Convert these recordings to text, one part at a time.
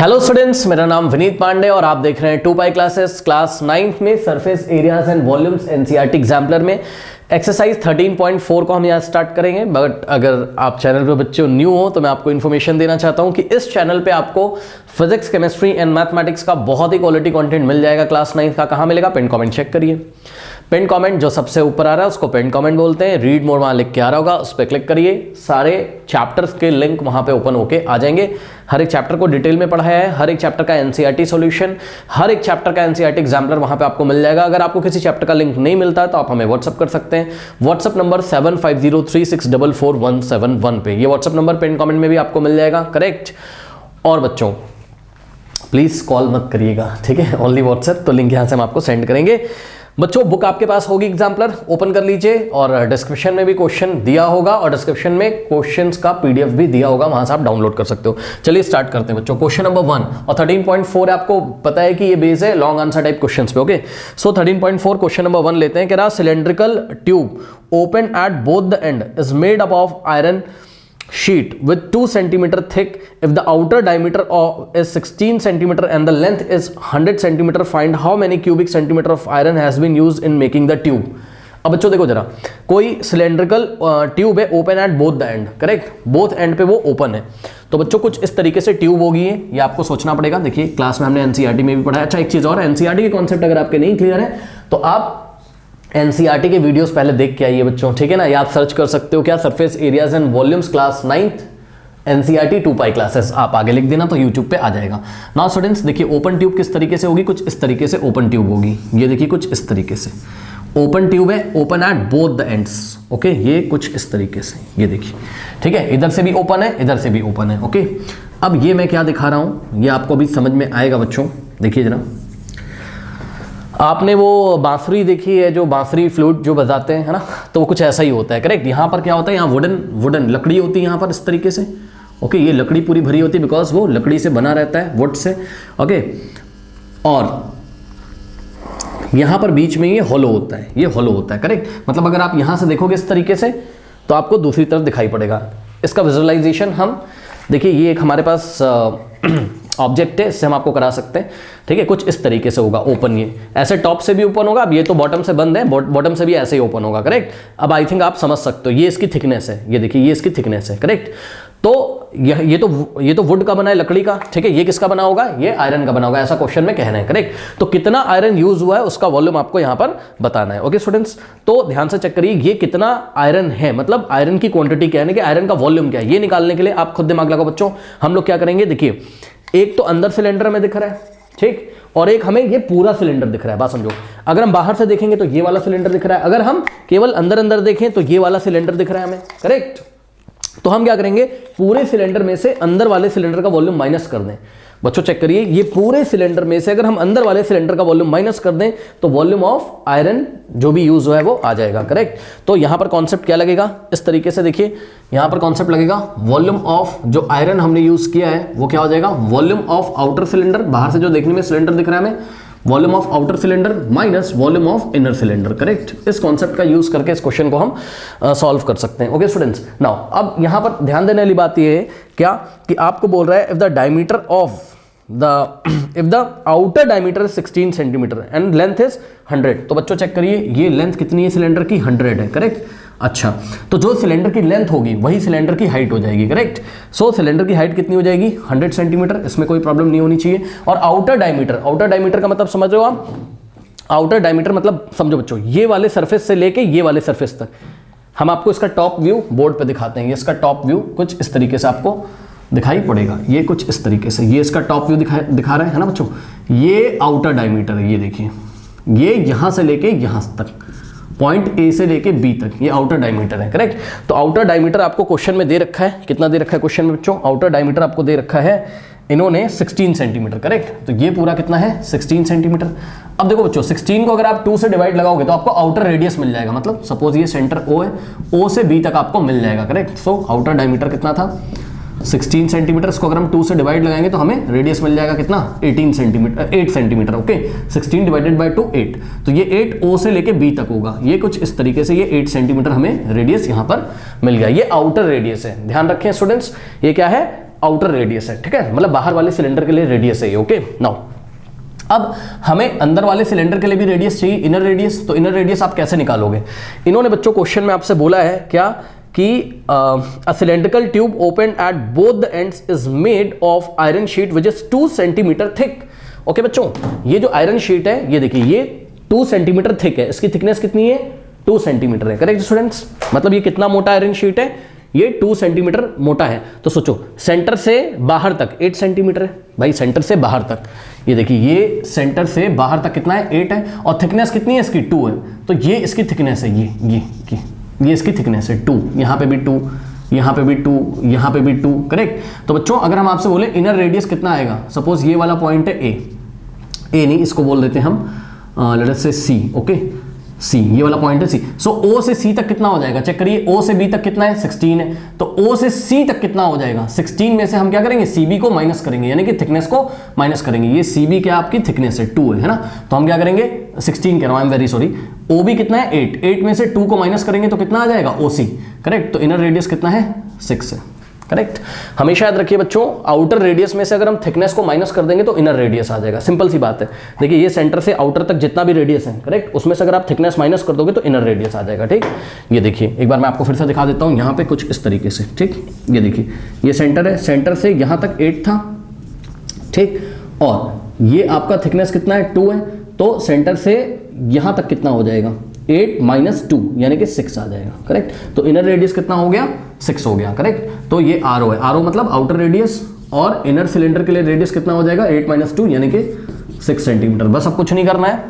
Hello students, मेरा नाम विनीत पांडे और आप देख रहे हैं 2 पाई क्लासेस क्लास 9th में surface areas and volumes NCERT exemplar में एक्सरसाइज 13.4 को हम यहाँ स्टार्ट करेंगे। बट अगर आप चैनल पे बच्चों न्यू हो तो मैं आपको इन्फॉर्मेशन देना चाहता हूँ कि इस चैनल पे आपको फिजिक्स, केमिस्ट्री एंड मैथमेटिक्स का बहुत ही क्वालिटी कंटेंट मिल जाएगा। क्लास 9th का कहाँ मिलेगा? पिन कमेंट चेक करिए। पिन कमेंट जो सबसे ऊपर आ रहा है उसको पिन कमेंट बोलते हैं। रीड मोड वहाँ लिख के आ रहा होगा, उस पर क्लिक करिए। सारे चैप्टर्स के लिंक वहाँ पे ओपन होके आ जाएंगे। हर एक चैप्टर को डिटेल में पढ़ाया है, हर एक चैप्टर का एनसीईआरटी सॉल्यूशन, हर एक चैप्टर का एनसीईआरटी एग्जाम्पलर वहाँ पे आपको मिल जाएगा। अगर आपको किसी चैप्टर का लिंक नहीं मिलता है तो आप हमें व्हाट्सअप कर सकते हैं। व्हाट्सअप नंबर 7503644171 पे, ये व्हाट्सअप नंबर पिन कमेंट में भी आपको मिल जाएगा। करेक्ट। और बच्चों प्लीज कॉल मत करिएगा, ठीक है? Only WhatsApp. तो लिंक यहाँ से हम आपको सेंड करेंगे। बच्चों बुक आपके पास होगी एग्जाम्पलर, ओपन कर लीजिए और डिस्क्रिप्शन में भी क्वेश्चन दिया होगा और डिस्क्रिप्शन में क्वेश्चंस का पीडीएफ भी दिया होगा, वहां से आप डाउनलोड कर सकते हो। चलिए स्टार्ट करते हैं बच्चों। क्वेश्चन नंबर 1 और 13.4 आपको पता है कि ये बेस है लॉन्ग आंसर टाइप क्वेश्चंस पे। ओके, सो 13.4 क्वेश्चन नंबर 1 लेते हैं। कह रहा cylindrical tube open at both the end is made up of iron sheet with 2 cm thick. If the outer diameter is 16 cm and the length is 100 cm, find how many cubic centimeter of iron has been used in making the tube. अब बच्चों देखो जरा, कोई cylindrical tube है, open at both the end. Correct, both and पे वो open है। तो बच्चों कुछ इस तरीके से ट्यूब होगी, ये आपको सोचना पड़ेगा। देखिए क्लास में हमने एनसीईआरटी में भी पढ़ा है। अच्छा एक चीज और, एनसीईआरटी के कॉन्सेप्ट अगर आपके नहीं क्लियर है तो आप एनसीईआरटी के वीडियोस पहले देख के आइए बच्चों, ठीक है ना? या आप सर्च कर सकते हो क्या, surface areas and volumes class 9th NCERT 2 pi classes, आप आगे लिख देना तो यूट्यूब पे आ जाएगा। नाउ स्टूडेंट्स देखिए ओपन ट्यूब किस तरीके से होगी, कुछ इस तरीके से ओपन ट्यूब होगी। ये देखिए कुछ इस तरीके से ओपन ट्यूब है, open at both the ends. Okay, ये कुछ इस तरीके से, ये देखिए, ठीक है? इधर से भी ओपन है, इधर से भी ओपन है। ओके, अब ये मैं क्या दिखा रहा हूं ये आपको अभी समझ में आएगा बच्चों। देखिए जरा, आपने वो बांसुरी देखी है, जो बांसुरी फ्लूट जो बजाते हैं, है ना? तो वो कुछ ऐसा ही होता है। करेक्ट। यहाँ पर क्या होता है, यहाँ वुडन लकड़ी होती है यहाँ पर इस तरीके से। ओके, ये लकड़ी पूरी भरी होती है बिकॉज वो लकड़ी से बना रहता है, वुड से। ओके, और यहाँ पर बीच में ये हॉलो होता है, ये हॉलो होता है। करेक्ट, मतलब अगर आप यहाँ से देखोगे इस तरीके से तो आपको दूसरी तरफ दिखाई पड़ेगा। इसका विजुअलाइजेशन हम देखिए, ये एक हमारे पास ऑब्जेक्ट है, इससे हम आपको करा सकते हैं। ठीक है, कुछ इस तरीके से होगा ओपन, ये ऐसे टॉप से भी ओपन होगा। अब ये तो बॉटम से बंद है, बॉटम से भी ऐसे ही ओपन होगा। करेक्ट। अब आई थिंक आप समझ सकते हो, ये इसकी थिकनेस है, ये देखिए ये इसकी थिकनेस है। करेक्ट। तो ये तो वुड का बना है, लकड़ी का। ठीक है, ये किसका बना होगा? ये आयरन का बना होगा, ऐसा क्वेश्चन में कहना है। करेक्ट। तो कितना आयरन यूज हुआ है उसका वॉल्यूम आपको यहां पर बताना है। ओके स्टूडेंट्स, तो ध्यान से चेक करिए ये कितना आयरन है, मतलब आयरन की क्वांटिटी क्या है, कि आयरन का वॉल्यूम क्या है, ये निकालने के लिए आप खुद दिमाग लगाओ बच्चों। हम लोग क्या करेंगे, देखिए एक तो अंदर सिलेंडर में दिख रहा है, ठीक, और एक हमें ये पूरा सिलेंडर दिख रहा है। बात समझो, अगर हम बाहर से देखेंगे तो ये वाला सिलेंडर दिख रहा है, अगर हम केवल अंदर देखें तो ये वाला सिलेंडर दिख रहा है हमें। करेक्ट। तो हम क्या करेंगे, पूरे सिलेंडर में से अंदर वाले सिलेंडर का वॉल्यूम माइनस कर दें। बच्चों चेक करिए, ये पूरे सिलेंडर में से अगर हम अंदर वाले सिलेंडर का वॉल्यूम माइनस कर दें तो वॉल्यूम ऑफ आयरन जो भी यूज हुआ है वो आ जाएगा। करेक्ट। तो यहां पर कॉन्सेप्ट क्या लगेगा, इस तरीके से देखिए, यहां पर कॉन्सेप्ट लगेगा वॉल्यूम ऑफ जो आयरन हमने यूज किया है वो क्या हो जाएगा, वॉल्यूम ऑफ आउटर सिलेंडर, बाहर से जो देखने में सिलेंडर दिख रहा है हमें, volume of outer cylinder minus volume of inner cylinder. Correct. इस कॉन्सेप्ट का यूज करके इस क्वेश्चन को हम सॉल्व कर सकते हैं। ओके स्टूडेंट्स, नाउ अब यहां पर ध्यान देने वाली बात ये है क्या, कि आपको बोल रहा है if the diameter of if the outer diameter is 16 cm and length is 100, तो बच्चों चेक करिए ये लेंथ कितनी है सिलेंडर की, 100 है। करेक्ट। अच्छा, तो जो सिलेंडर की लेंथ होगी वही सिलेंडर की हाइट हो जाएगी। करेक्ट। सो सिलेंडर की हाइट कितनी हो जाएगी, 100 सेंटीमीटर, इसमें कोई प्रॉब्लम नहीं होनी चाहिए। और आउटर डायमीटर का मतलब समझ रहे हो आप, आउटर डायमीटर मतलब समझो बच्चों, ये वाले सरफेस से लेके ये वाले सरफेस तक। हम आपको इसका टॉप व्यू बोर्ड पे दिखाते हैं। ये इसका टॉप व्यू कुछ इस तरीके से आपको दिखाई पड़ेगा, ये कुछ इस तरीके से, ये इसका टॉप व्यू दिखा रहा है ना बच्चों। ये आउटर डायमीटर है, ये देखिए, ये यहां से लेके यहां तक, पॉइंट ए से लेके बी तक, ये आउटर डायमीटर है। करेक्ट। तो आउटर डायमीटर आपको क्वेश्चन में दे रखा है, कितना दे रखा है क्वेश्चन में बच्चों, आउटर डायमीटर आपको दे रखा है इन्होंने 16 सेंटीमीटर। करेक्ट। तो ये पूरा कितना है, 16 सेंटीमीटर। अब देखो बच्चों, 16 को अगर आप 2 से डिवाइड लगाओगे तो आपको आउटर रेडियस मिल जाएगा, मतलब सपोज ये सेंटर ओ है, ओ से बी तक आपको मिल जाएगा। करेक्ट। सो आउटर डायमीटर कितना था, 16 सेंटीमीटर। इसको अगर हम 2 से डिवाइड लगाएंगे तो हमें रेडियस मिल जाएगा कितना, 8 सेंटीमीटर। ओके, 16 डिवाइडेड बाय 2 8, तो ये 8 ओ से लेके बी तक होगा। ये कुछ इस तरीके से, ये 8 सेंटीमीटर हमें रेडियस यहां पर मिल गया। ये आउटर रेडियस है, ध्यान रखें स्टूडेंट्स। ये क्या है, आउटर रेडियस है, ठीक है, मतलब बाहर वाले सिलेंडर के लिए रेडियस है ये। ओके नाउ अब हमें अंदर वाले सिलेंडर के लिए भी रेडियस चाहिए, इनर रेडियस। तो इनर रेडियस आप कैसे निकालोगे? इन्होंने बच्चों क्वेश्चन में आपसे बोला है क्या कि a cylindrical tube open at both the ends is made of iron sheet which is 2 centimetre thick. Okay बच्चों, ये जो आयरन शीट है ये देखिए ये 2 सेंटीमीटर थिक है, इसकी थिकनेस कितनी है? 2 सेंटीमीटर है। करेक्ट स्टूडेंट्स, मतलब ये कितना मोटा आयरन शीट है? ये 2 सेंटीमीटर मोटा है। तो सोचो सेंटर से बाहर तक 8 सेंटीमीटर है भाई, सेंटर से बाहर तक। ये देखिए ये सेंटर से बाहर तक कितना है? 8 है। और थिकनेस कितनी है इसकी? 2 है। तो ये इसकी थिकनेस है, ये इसकी थिकनेस है 2। यहाँ पे भी 2, यहाँ पे भी 2, यहाँ पे भी 2। करेक्ट। तो बच्चों अगर हम आपसे बोले इनर रेडियस कितना आएगा, सपोज ये वाला पॉइंट है ए नहीं, इसको बोल देते हैं हम लेट अस से सी। ओके सी, ये वाला पॉइंट है सी। सो ओ से सी तक कितना हो जाएगा? चेक करिए, ओ से बी तक कितना है? 16 है। तो ओ से सी तक कितना हो जाएगा? 16 में से हम क्या करेंगे? सी बी को माइनस करेंगे, यानी कि थिकनेस को माइनस करेंगे। ये सी बी क्या आपकी थिकनेस है? 2 है ना। तो हम क्या करेंगे? 16 कह रहा हूं, I am very sorry. O B कितना है? 8 में से 2 को माइनस करेंगे तो कितना आ जाएगा? ओ सी। करेक्ट। तो इनर रेडियस कितना है? 6 है। करेक्ट। हमेशा याद रखिए बच्चों, आउटर रेडियस में से अगर हम थिकनेस को माइनस कर देंगे तो इनर रेडियस आ जाएगा। सिंपल सी बात है। देखिए ये सेंटर से आउटर तक जितना भी रेडियस है, करेक्ट, उसमें से अगर आप थिकनेस माइनस कर दोगे तो इनर रेडियस आ जाएगा। ठीक, ये देखिए एक बार मैं आपको फिर से दिखा देता हूँ यहाँ पे कुछ इस तरीके से। ठीक, ये देखिए ये सेंटर है, सेंटर से यहाँ तक 8 था, ठीक, और ये आपका थिकनेस कितना है? 2 है। तो सेंटर से यहाँ तक कितना हो जाएगा? 8 - 2 यानी कि 6 आ जाएगा। करेक्ट। तो इनर रेडियस कितना हो गया? 6 हो गया। करेक्ट। तो ये आर ओ है, आर ओ मतलब आउटर रेडियस, और इनर सिलेंडर के लिए रेडियस कितना हो जाएगा? 8 - 2 यानी कि 6 सेंटीमीटर। बस अब कुछ नहीं करना है,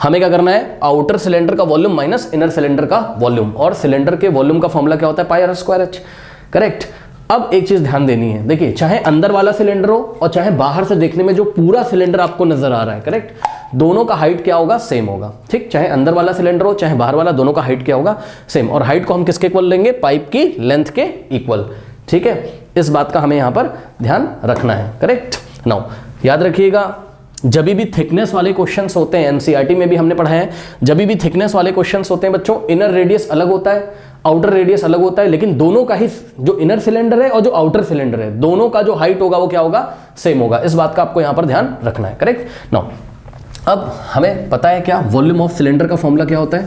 हमें क्या करना है? आउटर सिलेंडर का वॉल्यूम माइनस इनर सिलेंडर का वॉल्यूम, और सिलेंडर के वॉल्यूम का फॉर्मूला क्या होता है? Pi r square H. Correct. अब एक चीज ध्यान देनी है, देखिए चाहे अंदर वाला सिलेंडर हो और चाहे बाहर से देखने में जो पूरा सिलेंडर आपको नजर आ रहा है, करेक्ट, दोनों का हाइट क्या होगा? सेम होगा। ठीक, चाहे अंदर वाला सिलेंडर हो चाहे बाहर वाला, दोनों का हाइट क्या होगा? सेम। और हाइट को हम किसके इक्वल लेंगे? पाइप की लेंथ के इक्वल। ठीक है, इस बात का हमें यहां पर ध्यान रखना है। करेक्ट। नाउ याद रखिएगा, जब भी थिकनेस वाले क्वेश्चंस होते हैं, एनसीईआरटी में भी हमने पढ़ा है, जब भी थिकनेस वाले क्वेश्चंस होते हैं बच्चों, इनर रेडियस अलग होता है, आउटर रेडियस अलग होता है, लेकिन दोनों का ही जो इनर सिलेंडर है और जो आउटर सिलेंडर है, दोनों का जो हाइट होगा वो क्या होगा? सेम होगा। इस बात का आपको यहां पर ध्यान रखना है। करेक्ट। नाउ अब हमें पता है क्या वॉल्यूम ऑफ सिलेंडर का फॉर्मूला क्या होता है?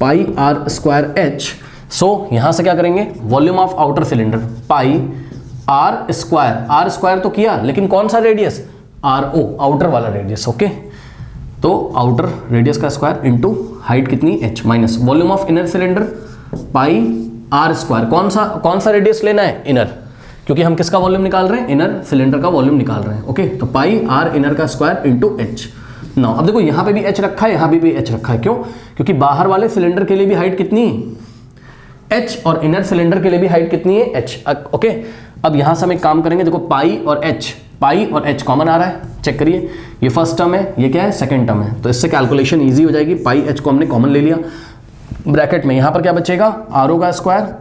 Pi r square h. So यहां से क्या करेंगे? Volume of outer cylinder pi r square, r square तो किया, लेकिन कौन सा रेडियस? आर ओ, आउटर वाला रेडियस। ओके, तो आउटर रेडियस का स्क्वायर इंटू हाइट कितनी? H, minus volume of inner cylinder pi r square. कौन सा रेडियस लेना है? इनर, क्योंकि हम किसका वॉल्यूम निकाल रहे हैं? इनर सिलेंडर का वॉल्यूम निकाल रहे हैं। ओके, तो पाई आर इनर का स्क्वायर इंटू एच। नाउ अब देखो यहां पे भी एच रखा है, यहां भी एच रखा है। क्यों? क्योंकि बाहर वाले सिलेंडर के लिए भी हाइट कितनी है? एच, और इनर सिलेंडर के लिए भी हाइट कितनी है? एच। ओके, अब यहां से हम एक काम करेंगे, देखो पाई और एच कॉमन आ रहा है, चेक करिए, ये फर्स्ट टर्म है, ये क्या है? सेकंड टर्म है, तो इससे कैलकुलेशन इजी हो जाएगी। पाई एच को हमने कॉमन ले लिया, ब्रैकेट में यहां पर क्या बचेगा? आर ओ का स्क्वायर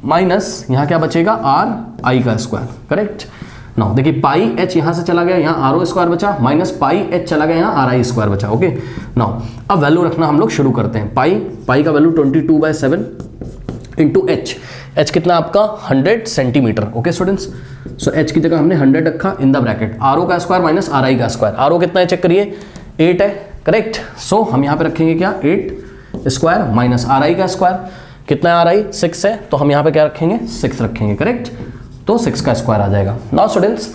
माइनस यहां क्या बचेगा? आर आई का स्क्वायर। करेक्ट। नाउ देखिए पाई एच यहां से चला गया, यहां आर ओ स्क्वायर बचा, माइनस पाई एच चला गया, यहां आर आई स्क्वायर बचा। ओके, नाउ अब वैल्यू रखना हम लोग शुरू करते हैं। पाई का वैल्यू 22/7 इंटू एच। एच कितना आपका? 100 centimetre. Okay students, so h की जगह हमने 100 रखा in the bracket. R o का स्क्वायर माइनस आर आई का स्क्वायर। आर ओ कितना है? चेक करिए, 8 है। करेक्ट। सो हम यहां पे रखेंगे क्या? 8 स्क्वायर माइनस आर आई का स्क्वायर। कितना है? आर आई 6 है, तो हम यहां पे क्या रखेंगे? 6 रखेंगे। करेक्ट, तो 6 का स्क्वायर आ जाएगा। नाउ स्टूडेंट्स,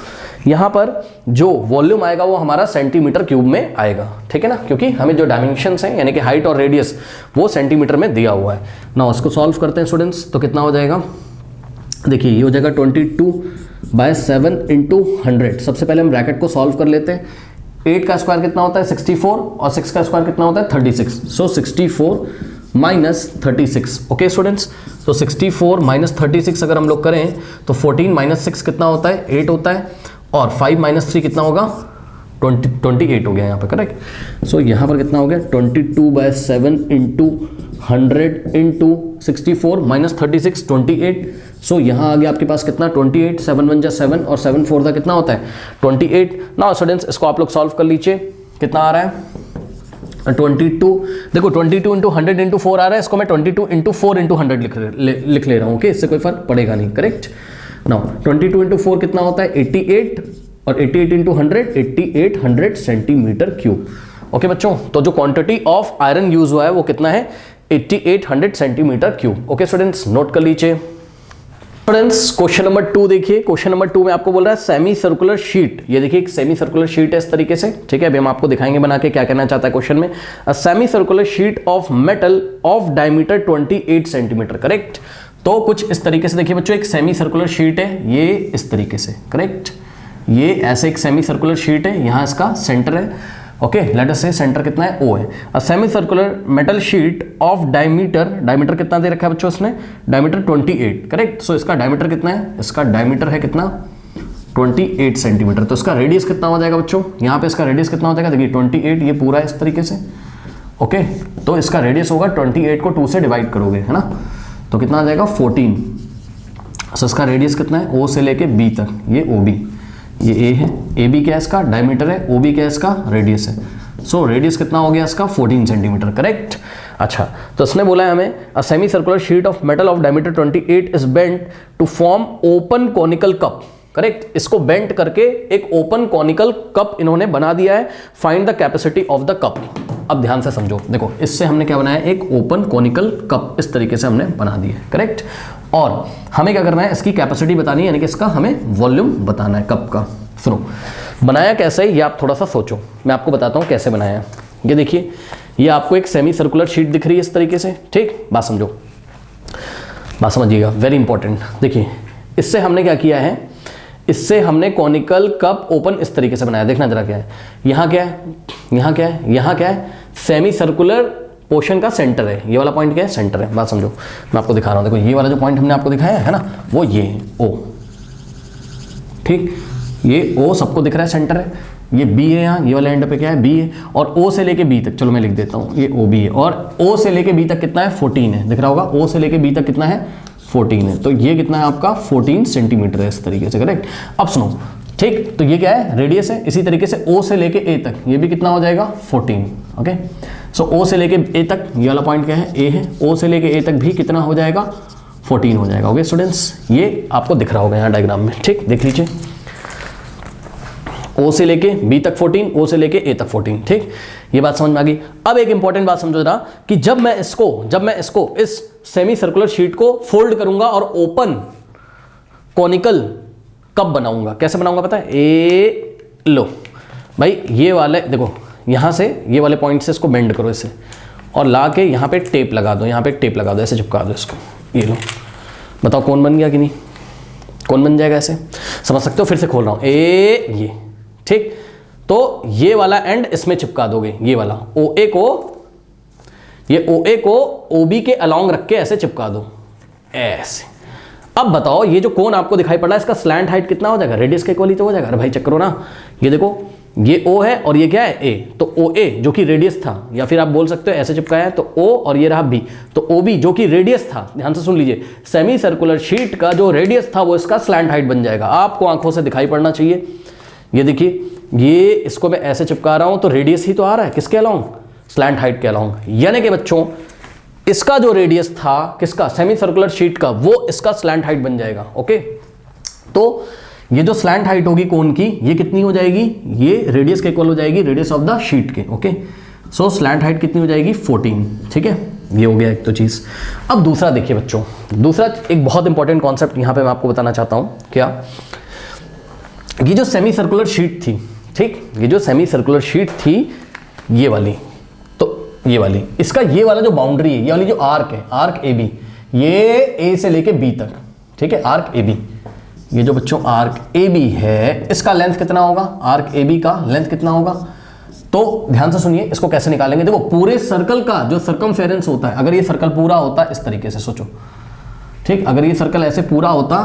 यहां पर जो वॉल्यूम आएगा वो हमारा सेंटीमीटर क्यूब में आएगा। ठीक है ना, क्योंकि हमें जो डायमेंशंस हैं यानी कि हाइट और रेडियस वो सेंटीमीटर में दिया हुआ है। नाउ इसको सॉल्व करते हैं स्टूडेंट्स, तो कितना हो जाएगा? देखिए ये हो जाएगा 22/7 इंटू 100। सबसे पहले हम ब्रैकेट को सॉल्व कर लेते हैं। 8 का स्क्वायर कितना होता है? 64, और 6 का स्क्वायर कितना होता है? 36। सो 64 माइनस 36। ओके स्टूडेंट्स, तो 64 माइनस 36 अगर हम लोग करें तो 14 माइनस 6 कितना होता है? 8 होता है, और 5 माइनस 3 कितना होगा? 28 हो गया यहाँ पे। करेक्ट। सो यहाँ पर कितना हो गया? 22/7 इंटू 100 इंटू 64 माइनस 36 28। सो यहाँ आ गया आपके पास कितना? 28। 7 1 जा 7 और 7 4 का कितना होता है? 28। नाउ स्टूडेंट्स इसको आप लोग सॉल्व कर लीजिए, कितना आ रहा है? 22। देखो 22 इंटू 100 इंटू 4 आ रहा है, इसको मैं 22 इंटू 4 इंटू 100 लिख ले रहा हूँ। ओके, इससे कोई फर्क पड़ेगा नहीं। करेक्ट। नाउ 22 इंटू 4 कितना होता है 88, और 88 इंटू 100 8800 सेंटीमीटर क्यूब। ओके बच्चों, तो जो क्वांटिटी ऑफ आयरन यूज हुआ है वो कितना है 8800 centimetre cube. Okay students, note कर लीजिए। स्टूडेंट्स क्वेश्चन नंबर 2 देखिए। क्वेश्चन नंबर 2 में आपको बोल रहा है सेमी सर्कुलर शीट। ये देखिए एक सेमी सर्कुलर शीट है इस तरीके से, ठीक है। अभी हम आपको दिखाएंगे बना के क्या कहना चाहता है क्वेश्चन में। अ semi circular sheet of metal of diameter 28 centimetre, correct. तो कुछ इस तरीके से देखिए बच्चों, एक सेमी सर्कुलर शीट है ये इस तरीके से, करेक्ट। ये ऐसे एक सेमी सर्कुलर शीट है, यहां इसका सेंटर है। ओके, लेट अस से सेंटर कितना है O है। अ semi circular metal sheet of diameter कितना दे रखा है बच्चों इसने, डायमीटर 28, करेक्ट। सो इसका डायमीटर कितना है, इसका डायमीटर है कितना 28 सेंटीमीटर। तो इसका रेडियस कितना हो जाएगा बच्चों, यहाँ पे इसका रेडियस कितना हो जाएगा, देखिए 28 ये पूरा इस तरीके से। ओके, तो इसका रेडियस होगा 28 को 2 से डिवाइड करोगे, है ना, तो कितना आ जाएगा 14। सो इसका रेडियस कितना है O से लेके B तक, ये OB, ये A है, AB क्या है इसका डायमीटर है, OB क्या है इसका रेडियस है। सो रेडियस कितना हो गया इसका 14 सेंटीमीटर, करेक्ट। अच्छा, तो इसने बोला है हमें a semi circular sheet of metal of diameter 28 is bent to form open conical cup, correct. इसको बेंट करके एक ओपन कॉनिकल कप इन्होंने बना दिया है। Find the capacity of the cup. अब ध्यान से समझो, देखो इससे हमने क्या बनाया, एक ओपन कॉनिकल कप इस तरीके से हमने बना दिया है, करेक्ट। और हमें क्या करना है, इसकी कैपेसिटी बतानी है, यानी कि इसका हमें वॉल्यूम बताना है कप का। सुनो, बनाया कैसे है ये आप थोड़ा सा सोचो, मैं आपको बताता हूँ कैसे बनाया है। ये देखिए, ये आपको एक सेमी सर्कुलर शीट दिख रही है इस तरीके से, ठीक। बात समझो, बात समझिएगा, वेरी इंपॉर्टेंट। देखिए इससे हमने क्या किया है, इससे हमने कॉनिकल कप ओपन इस तरीके से बनाया। देखना जरा क्या है, यहाँ क्या है, यहाँ क्या है, यहाँ क्या है, सेमी सर्कुलर पोर्शन का सेंटर है। ये वाला पॉइंट क्या है, सेंटर है। बात समझो, मैं आपको दिखा रहा हूँ। देखो ये वाला जो पॉइंट हमने आपको दिखाया है ना, वो ये है O, ठीक। ये O सबको दिख रहा है, सेंटर है। ये B है, यहाँ ये वाला एंड पे क्या है B है, और O से लेके B तक, चलो मैं लिख देता हूँ, ये OB है। और O से लेके B तक कितना है 14 है, दिख रहा होगा। O से लेके B तक कितना है 14 है। तो ये कितना है आपका 14 सेंटीमीटर है इस तरीके से, करेक्ट। अब सुनो, ठीक, तो ये क्या है रेडियस है। इसी तरीके से O से लेके A तक ये भी कितना हो जाएगा 14। ओके, सो O से लेके A तक ये वाला पॉइंट क्या है A है, O से लेके A तक भी कितना हो जाएगा 14 हो जाएगा। ओके स्टूडेंट्स, ये आपको दिख रहा होगा यहाँ डायग्राम में, ठीक। देख लीजिए, O से लेके B तक 14, O से लेके A तक 14, ठीक। ये बात समझ में आ गई। अब एक इंपॉर्टेंट बात समझो जरा, कि जब मैं इसको इस सेमी सर्कुलर शीट को फोल्ड करूंगा और ओपन कॉनिकल कप बनाऊंगा, कैसे बनाऊंगा पता है, लो भाई, ये वाले देखो, यहां से ये वाले पॉइंट से इसको बेंड करो इसे, और ला के यहाँ पे टेप लगा दो, यहाँ पे टेप लगा दो, ऐसे चिपका दो इसको। ये लो, बताओ कौन बन गया कि नहीं, कौन बन जाएगा ऐसे, समझ सकते हो। फिर से खोल रहा हूँ, ये ठीक। तो ये वाला एंड इसमें चिपका दोगे, ये वाला OA को OB के अलोंग रख के ऐसे चिपका दो, ऐसे। अब बताओ, ये जो कोण आपको दिखाई पड़ रहा है, इसका स्लैंट हाइट कितना हो जाएगा, रेडियस के इक्वल ही तो हो जाएगा। अरे भाई चेक करो ना, ये देखो, ये O है और ये क्या है A, तो OA जो कि रेडियस था, या फिर आप बोल सकते हो ऐसे चिपकाया है तो O, और ये रहा B, तो OB जो कि रेडियस था। ध्यान से सुन लीजिए, सेमी सर्कुलर शीट का जो रेडियस था वो इसका स्लैंट हाइट बन जाएगा। आपको आंखों से दिखाई पड़ना चाहिए। ये देखिए, ये इसको मैं ऐसे चिपका रहा हूं तो रेडियस ही तो आ रहा है, किसके अलोंग, स्लैंट हाइट के अलोंग। यानी कि बच्चों, इसका जो रेडियस था किसका, सेमी सर्कुलर शीट का, वो इसका स्लैंट हाइट बन जाएगा। ओके, तो ये जो स्लैंट हाइट होगी कोन की, ये कितनी हो जाएगी, ये रेडियस के इक्वल हो जाएगी, रेडियस ऑफ द शीट के। ओके, सो स्लैंट हाइट कितनी हो जाएगी 14, ठीक है। ये हो गया एक तो चीज। अब दूसरा देखिए बच्चों, दूसरा एक बहुत इंपॉर्टेंट कॉन्सेप्ट यहां पे मैं आपको बताना चाहता हूं। क्या, ये जो सेमी सर्कुलर शीट थी, ठीक, ये जो सेमी सर्कुलर शीट थी ये वाली, तो ये वाली, इसका ये वाला जो बाउंड्री है, ये वाली जो आर्क है, आर्क AB, ये A से लेके B तक, ठीक है, आर्क AB, ये जो बच्चों आर्क AB है, इसका लेंथ कितना होगा, आर्क AB का लेंथ कितना होगा। तो ध्यान से सुनिए, इसको कैसे निकालेंगे। देखो, पूरे सर्कल का जो सर्कमफेरेंस होता है, अगर ये सर्कल पूरा होता इस तरीके से सोचो, ठीक, अगर ये सर्कल ऐसे पूरा होता,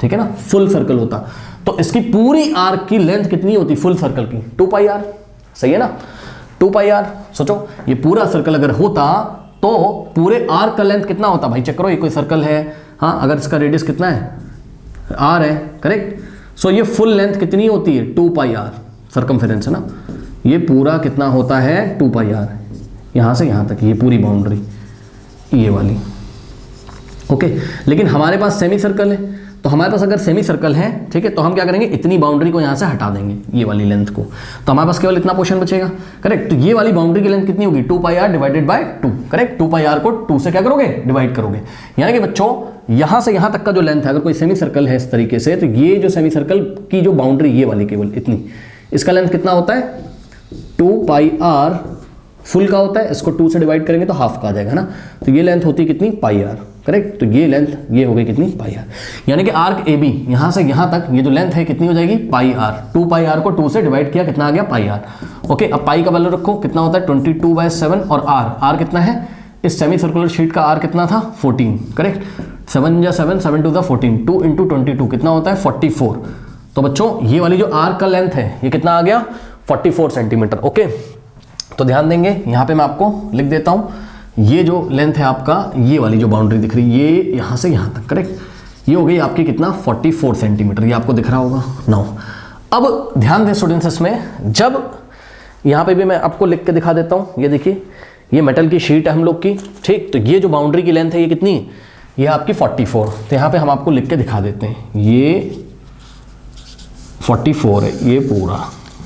ठीक है ना, फुल सर्कल होता, तो इसकी पूरी आर्क की लेंथ कितनी होती फुल सर्कल की, 2πr, सही है ना, 2πr। सोचो, ये पूरा सर्कल अगर होता तो पूरे आर्क का लेंथ कितना होता, भाई चेक करो, ये कोई सर्कल है, हाँ, अगर इसका रेडियस कितना है r है, करेक्ट। सो ये फुल लेंथ कितनी होती है 2πr, सर्कमफेरेंस है ना, ये पूरा कितना होता है 2πr, यहां से यहां तक ये पूरी बाउंड्री, ये वाली। ओके, लेकिन हमारे पास सेमी सर्कल है, तो हमारे पास अगर सेमी सर्कल है, ठीक है, तो हम क्या करेंगे, इतनी बाउंड्री को यहाँ से हटा देंगे, ये वाली लेंथ को, तो हमारे पास केवल इतना पोर्शन बचेगा। करेक्ट। तो ये वाली बाउंड्री की लेंथ कितनी होगी, 2πr divided by 2। Correct. 2πr को 2 से क्या करोगे, डिवाइड करोगे। यानी कि बच्चों यहाँ से यहाँ तक का जो लेंथ है, अगर कोई सेमी सर्कल है इस तरीके से, तो ये जो सेमी सर्कल की जो बाउंड्री, ये वाली केवल इतनी, इसका लेंथ कितना होता है, 2πr फुल का होता है। इसको 2 से डिवाइड करेंगे तो हाफ का आ जाएगा ना। तो ये लेंथ होती है कितनी, πr। करेक्ट। तो ये लेंथ ये हो गई कितनी, πr। यानी कि आर्क AB यहाँ से यहाँ तक ये जो लेंथ है कितनी हो जाएगी, πr। 2πr को 2 से डिवाइड किया, कितना आ गया, πr। ओके। अब पाई का वैल्यू रखो, कितना होता है 22/7, और r कितना है, इस सेमी सर्कुलर शीट का r कितना था, 14। करेक्ट। 7 या 7, 7 to the 14, 2 into 22 कितना होता है, 44। तो बच्चों ये वाली जो आर्क का लेंथ है ये कितना आ गया, 44 सेंटीमीटर। ओके। तो ध्यान देंगे, यहाँ पे मैं आपको लिख देता हूँ, ये जो लेंथ है आपका, ये वाली जो बाउंड्री दिख रही है, ये यहाँ से यहाँ तक, करेक्ट, ये हो गई आपकी कितना, 44 सेंटीमीटर। ये आपको दिख रहा होगा। नाउ अब ध्यान दें स्टूडेंट्स, इसमें जब यहाँ पे भी मैं आपको लिख के दिखा देता हूँ, ये देखिए, ये मेटल की शीट है हम लोग की, ठीक। तो ये जो बाउंड्री की लेंथ है ये कितनी, ये आपकी 44। तो यहाँ पे हम आपको लिख के दिखा देते हैं, ये 44 है ये पूरा।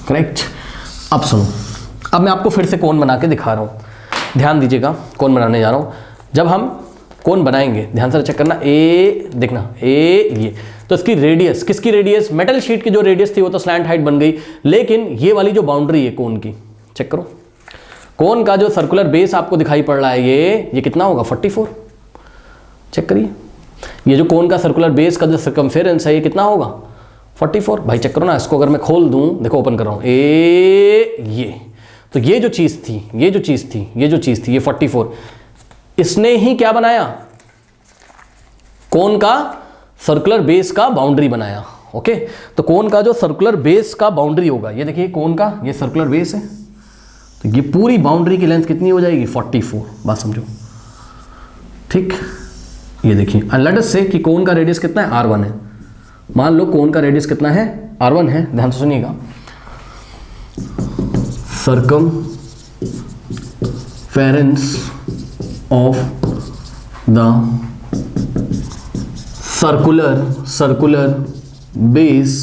करेक्ट। अब सुनो, अब मैं आपको फिर से कोन बना के दिखा रहा हूँ, ध्यान दीजिएगा, कोन बनाने जा रहा हूँ। जब हम कोन बनाएंगे, ध्यान से चेक करना, ए देखना, ए ये, तो इसकी रेडियस, किसकी रेडियस, मेटल शीट की जो रेडियस थी वो तो स्लैंट हाइट बन गई, लेकिन ये वाली जो बाउंड्री है कोन की, चेक करो, कोन का जो सर्कुलर बेस आपको दिखाई पड़ रहा है, ये कितना होगा, 44। चेक करिए, ये जो कोन का सर्कुलर बेस का जो सर्कमफेरेंस है ये कितना होगा, 44। भाई चेक करो ना, इसको अगर मैं खोल दूं, देखो ओपन कर रहा हूं, ये तो ये जो चीज थी, ये जो चीज थी ये 44, इसने ही क्या बनाया, कोन का सर्कुलर बेस का बाउंड्री बनाया। ओके। तो कोन का जो सर्कुलर बेस का बाउंड्री होगा, ये देखिए कोन का ये सर्कुलर बेस है, तो ये पूरी बाउंड्री की लेंथ कितनी हो जाएगी, 44। बात समझो, ठीक। ये देखिए, लेट अस से कि कोन का रेडियस कितना है, r1 है। मान लो कोन का रेडियस कितना है, r1 है। ध्यान से सुनिएगा, circumference of the circular base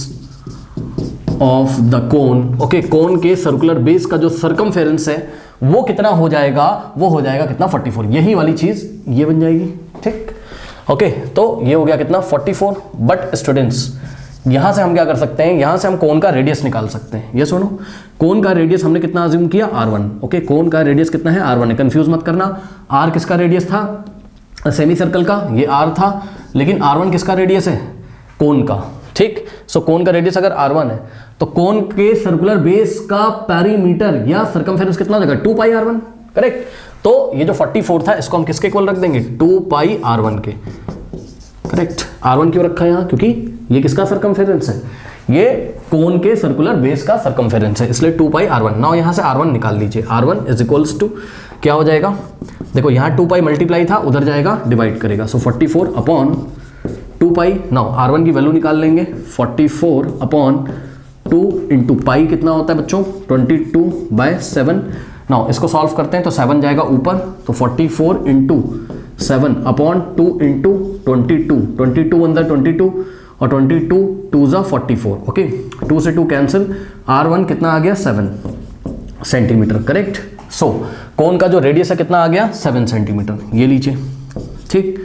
of the cone। Okay, cone के सर्कुलर बेस का जो सर्कमफेरेंस है वो कितना हो जाएगा, वो हो जाएगा कितना, 44। यही वाली चीज ये बन जाएगी, ठीक। ओके। तो ये हो गया कितना, 44। बट स्टूडेंट्स यहां से हम क्या कर सकते हैं, यहां से हम कोन का रेडियस निकाल सकते हैं। ये सुनो, कोन का रेडियस हमने कितना अज्यूम किया, r1। ओके, कोन का रेडियस कितना है, r1 है। कंफ्यूज मत करना, r किसका रेडियस था, सेमी सर्कल का, ये r था, लेकिन r1 किसका रेडियस है, कोन का, ठीक। सो कोन का रेडियस अगर r1 है, तो कोन के सर्कुलर बेस का पेरीमीटर या सर्कमफेरेंस कितना हो जाएगा, 2πr1। करेक्ट। तो ये जो 44 था, इसको हम किसके इक्वल रख देंगे, 2πr1 के। करेक्ट। r1 क्यों रखा है यहाँ, क्योंकि ये किसका सर्कमफेरेंस है, ये कोन के सर्कुलर बेस का सर्कमफेरेंस है, इसलिए 2πr1। नाउ यहाँ से r1 निकाल लीजिए, r1 इज इक्वल्स टू क्या हो जाएगा, देखो यहाँ 2π मल्टीप्लाई था, उधर जाएगा डिवाइड करेगा, सो 44 अपॉन 2π। नाउ r1 की वैल्यू निकाल लेंगे, 44 अपॉन 2 इंटू पाई कितना होता है बच्चों, 22/7। नाउ इसको सॉल्व करते हैं तो 7 जाएगा ऊपर, तो 44 इंटू 7 अपॉन 2 इंटू 22 अंदर 22 और 22 2 ज़ा 44। ओके, 2 से 2 कैंसिल, r1 कितना आ गया, 7 सेंटीमीटर। करेक्ट। सो कोन का जो रेडियस है कितना आ गया, 7 सेंटीमीटर। ये लीजिए, ठीक।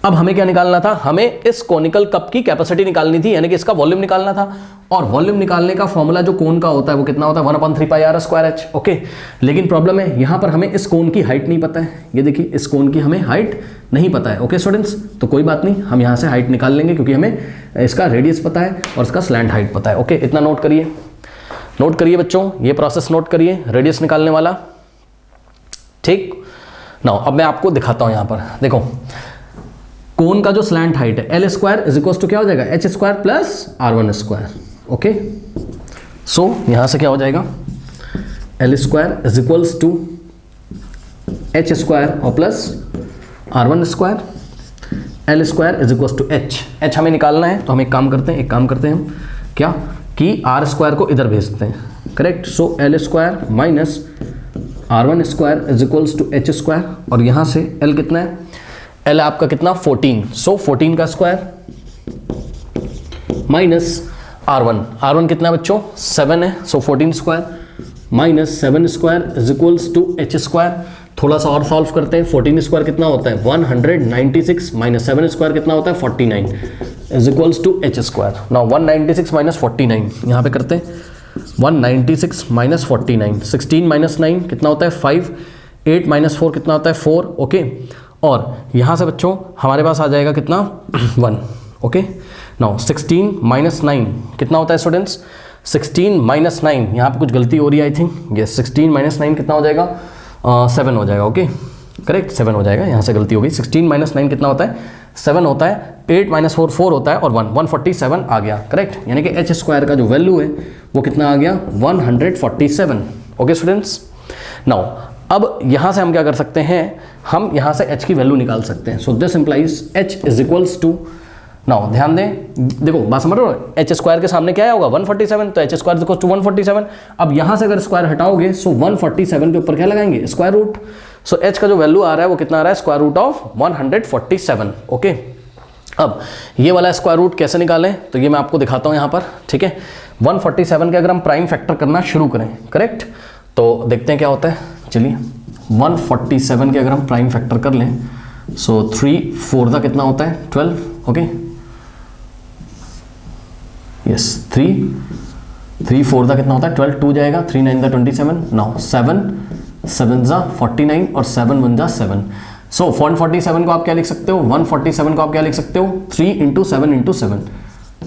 अब हमें क्या निकालना था, हमें इस कोनिकल कप की कैपेसिटी निकालनी थी, यानी कि इसका वॉल्यूम निकालना था। और वॉल्यूम निकालने का फॉर्मूला जो कोन का होता है वो कितना होता है, 1/3πr²h। ओके, लेकिन प्रॉब्लम है यहाँ पर हमें इस कोन की हाइट नहीं पता है। ये देखिए, इस कोन की हमें हाइट नहीं पता है। ओके स्टूडेंट्स, तो कोई बात नहीं, हम यहाँ से हाइट निकाल लेंगे क्योंकि हमें इसका रेडियस पता है और इसका स्लैंट हाइट पता है। ओके, इतना नोट करिए बच्चों, ये प्रोसेस नोट करिए, रेडियस निकालने वाला, ठीक। नाउ अब मैं आपको दिखाता हूँ, यहाँ पर देखो, कोन का जो स्लैंट हाइट है L² इज इक्वल टू क्या हो जाएगा, h² प्लस r1²। ओके, सो यहां से क्या हो जाएगा, L² is equals to h² और plus r1²। L² is equal to h हमें निकालना है, तो हम एक काम करते हैं हम क्या कि r² को इधर भेजते हैं। Correct. So L² minus r1² is equals to h², और यहां से L कितना है, L आपका कितना, 14। सो 14 का स्क्वायर माइनस R1 कितना बच्चों 7 है, so 14 square minus 7 square is equals to h square. थोड़ा सा और सॉल्व करते हैं, 14 स्क्वायर कितना होता है 196 माइनस 7 स्क्वायर कितना होता है 49 is equals to h square. Now 196 minus 49 यहाँ पे करते हैं, 196 माइनस 49, 16 माइनस 9 कितना होता है 5, 8 माइनस 4 कितना होता है 4, ओके। और यहाँ से बच्चों हमारे पास आ जाएगा कितना 1, ओके। नाउ 16 माइनस 9 कितना होता है स्टूडेंट्स, 16 माइनस 9, यहाँ पे कुछ गलती हो रही है आई थिंक, यस 16 माइनस 9 कितना हो जाएगा 7 हो जाएगा, ओके करेक्ट 7 हो जाएगा, यहाँ से गलती हो गई। 16 माइनस 9 कितना होता है 7 होता है, 8 माइनस 4 4 होता है और 147 आ गया, करेक्ट। यानी कि h स्क्वायर का जो वैल्यू है वो कितना आ गया 147, ओके स्टूडेंट्स। नाउ अब यहाँ से हम क्या कर सकते हैं, हम यहाँ से h की वैल्यू निकाल सकते हैं। So this implies h is equals to, now ध्यान दें, देखो बात समझ रहे हो, h स्क्वायर के सामने क्या होगा 147, तो h स्क्वायर इक्वल्स टू 147। अब यहाँ से अगर स्क्वायर हटाओगे सो 147 के ऊपर क्या लगाएंगे स्क्वायर रूट। सो h का जो वैल्यू आ रहा है वो कितना आ रहा है स्क्वायर रूट ऑफ 147, ओके। अब ये वाला स्क्वायर रूट कैसे निकालें, तो ये मैं आपको दिखाता हूँ यहाँ पर, ठीक है। 147 के अगर हम प्राइम फैक्टर करना शुरू करें, करेक्ट, तो देखते हैं क्या होता है। चलिए 147 के अगर हम प्राइम फैक्टर कर लें, सो 3 4 का कितना होता है 12, ओके यस 3 4 का कितना होता है 12, 2 जाएगा, 3 9 का 27, नाउ 7 7 जा 49 और 7 1 जा 7। सो 147 को आप क्या लिख सकते हो, 147 को आप क्या लिख सकते हो 3 into 7 into 7,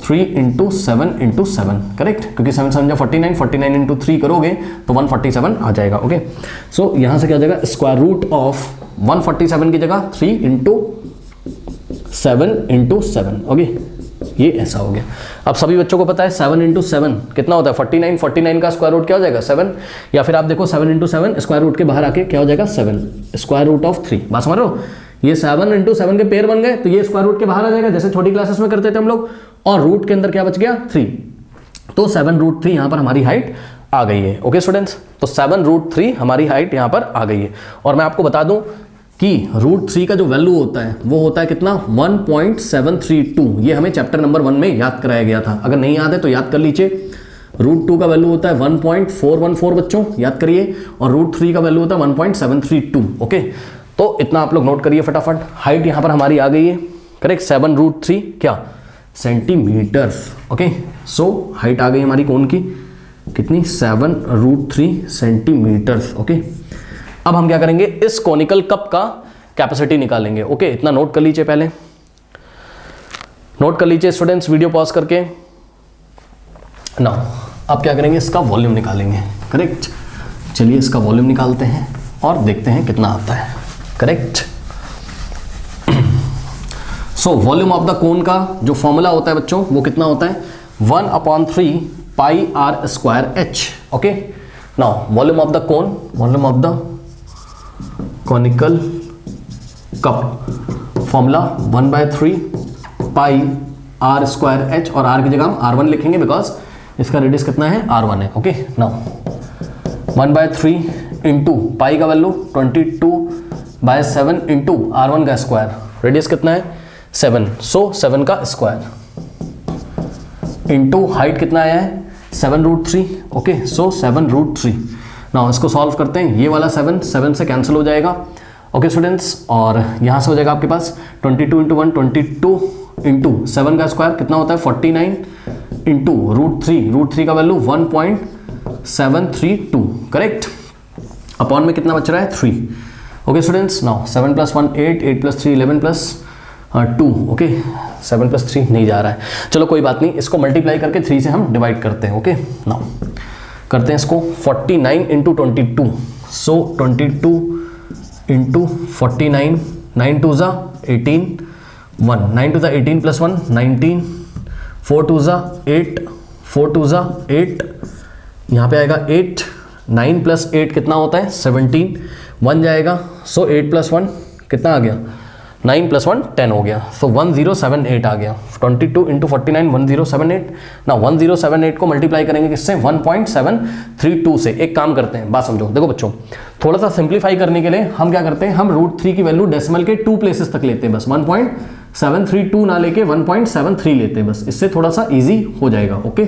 3 into 7 into 7, correct, क्योंकि 7 7 जा 49, 49 इंटू 3 करोगे तो 147 आ जाएगा, ओके। सो यहाँ से क्या हो जाएगा स्क्वायर रूट ऑफ 147 की जगह 3 इंटू 7 इंटू 7, ओके, ये ऐसा हो गया। अब सभी बच्चों को पता है 7 इंटू 7 कितना होता है 49, 49 का स्क्वायर रूट क्या हो जाएगा 7, या फिर आप देखो 7 इंटू 7 स्क्वायर रूट के बाहर आके क्या हो जाएगा 7 स्क्वायर रूट ऑफ 3, बात समझ रहे हो, ये 7 इंटू 7 के पेयर बन गए, तो ये स्क्वायर रूट के बाहर आ जाएगा जैसे छोटी क्लासेस में करते थे हम लोग, और रूट के अंदर क्या बच गया 3, तो 7 रूट 3 यहाँ पर हमारी हाइट आ गई है, ओके स्टूडेंट्स। तो 7 रूट 3 हमारी हाइट यहाँ पर आ गई है। और मैं आपको बता दूं कि रूट 3 का जो वैल्यू होता है वो होता है कितना 1.732, ये हमें चैप्टर नंबर 1 में याद कराया गया था, अगर नहीं याद है तो याद कर लीजिए। रूट 2 का वैल्यू होता है 1.414 बच्चों, याद करिए, और रूट 3 का वैल्यू होता है 1.732, ओके। तो इतना आप लोग नोट करिए फटाफट। हाइट यहाँ पर हमारी आ गई है, करेक्ट, 7 रूट 3 क्या सेंटीमीटर, ओके। सो हाइट आ गई हमारी कौन की कितनी 7 रूट 3 सेंटीमीटर, ओके। अब हम क्या करेंगे इस कॉनिकल कप का कैपेसिटी निकालेंगे, ओके। इतना नोट कर लीजिए, पहले नोट कर लीजिए स्टूडेंट्स वीडियो पॉज करके। नाउ अब क्या करेंगे इसका वॉल्यूम निकालेंगे, करेक्ट। चलिए इसका वॉल्यूम निकालते हैं और देखते हैं कितना आता है, correct. So volume of the कोन का जो फॉर्मूला होता है बच्चों वो कितना होता है 1/3 pi r square h, okay. Now volume of the cone, volume of the conical cup formula 1/3 pi r square h, और आर की जगह हम R1 लिखेंगे बिकॉज इसका रेडियस कितना है R1 है, ओके। नाउ 1/3 इंटू पाई का वैल्यू 22/7 इंटू R1 का स्क्वायर, रेडियस कितना है 7, सो 7 का स्क्वायर इंटू हाइट कितना आया है 7 रूट 3, ओके। सो 7 रूट 3। नाउ इसको सॉल्व करते हैं, ये वाला 7 से कैंसिल हो जाएगा, ओके स्टूडेंट्स। और यहाँ से हो जाएगा आपके पास 22 इंटू 1 22 इंटू 7 का स्क्वायर कितना होता है 49 इंटू रूट 3 का वैल्यू 1.732, करेक्ट। अपॉन में कितना बच रहा है 3, ओके स्टूडेंट्स। Now 7 + 1 8, 8 + 3 11 + 2, okay. 7 + 3 नहीं जा रहा है, चलो कोई बात नहीं, इसको मल्टीप्लाई करके 3 से हम डिवाइड करते हैं, ओके। नाउ करते हैं इसको 49 इंटू 22, सो 22 इंटू 49, 9 2 ज़ा 18, 1 9 2 ज़ा 18 + 1 19, 4 2 ज़ा 8, 4 2 ज़ा 8, यहाँ पे आएगा 8, 9 + 8 कितना होता है 17, 1 जाएगा, सो 8 + 1 कितना आ गया 9 + 1 10 हो गया, सो 1078 आ गया। 22 इंटू 49 1078। ना 1078 को मल्टीप्लाई करेंगे किससे 1.732 से। एक काम करते हैं, बात समझो, देखो बच्चों थोड़ा सा सिंप्लीफाई करने के लिए हम क्या करते हैं, हम रूट 3 की वैल्यू डेसिमल के 2 प्लेसेस तक लेते हैं, बस 732 ना लेके 1.73 लेते हैं बस, इससे थोड़ा सा इजी हो जाएगा। ओके,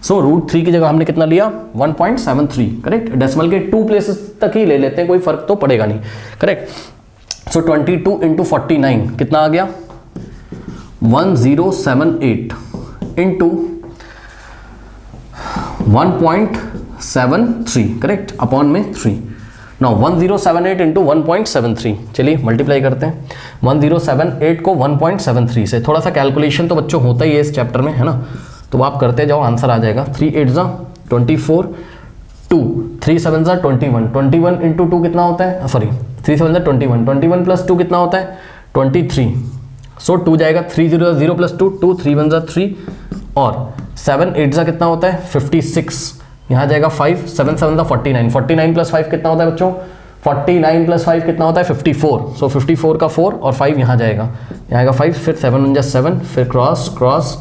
सो √3 की जगह हमने कितना लिया 1.73, करेक्ट। डेसिमल के 2 प्लेसेस तक ही ले लेते हैं, कोई फर्क तो पड़ेगा नहीं, करेक्ट। सो 22 इंटू 49 कितना आ गया 1078 इंटू 1.73, करेक्ट, अपॉन में 3। नाउ 1078 इंटू 1.73, चलिए मल्टीप्लाई करते हैं 1078 को 1.73 से। थोड़ा सा कैलकुलेशन तो बच्चों होता ही है इस चैप्टर में, है ना, तो आप करते जाओ, आंसर आ जाएगा। 3 8 24, 2 3 7 21, 21 इंटू 2 कितना होता है, सॉरी 3 7 21, 21 प्लस 2 कितना होता है 23। सो 2 जाएगा, 3 0 0 प्लस 2 2, 3 1 3, और 7 8 कितना होता है 56, यहाँ जाएगा 5, 7 7 49, 49 प्लस 5 कितना होता है बच्चों 49 प्लस 5 कितना होता है 54। सो 54 का 4 और 5 यहाँ जाएगा, यहाँ आएगा 5, फिर 7 1 7, फिर क्रॉस क्रॉस,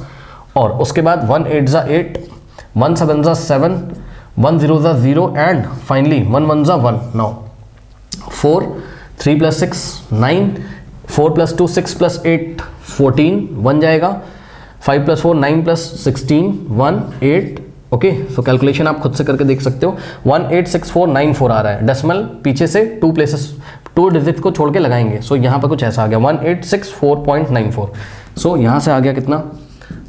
और उसके बाद 1 8 8, 1 7 7, 1 0 0, and finally 1 1 1। Now 4 3 plus 6 9, 4 plus 2 6 plus 8 14, 1 जाएगा, 5 plus 4 9 plus 16 1 8। Okay, so calculation आप खुद से करके देख सकते हो। 186494 आ रहा है, डेसिमल पीछे से 2 प्लेसेस 2 डिजिट को छोड़ के लगाएंगे। सो यहाँ पर कुछ ऐसा आ गया 1864.94। सो यहाँ से आ गया कितना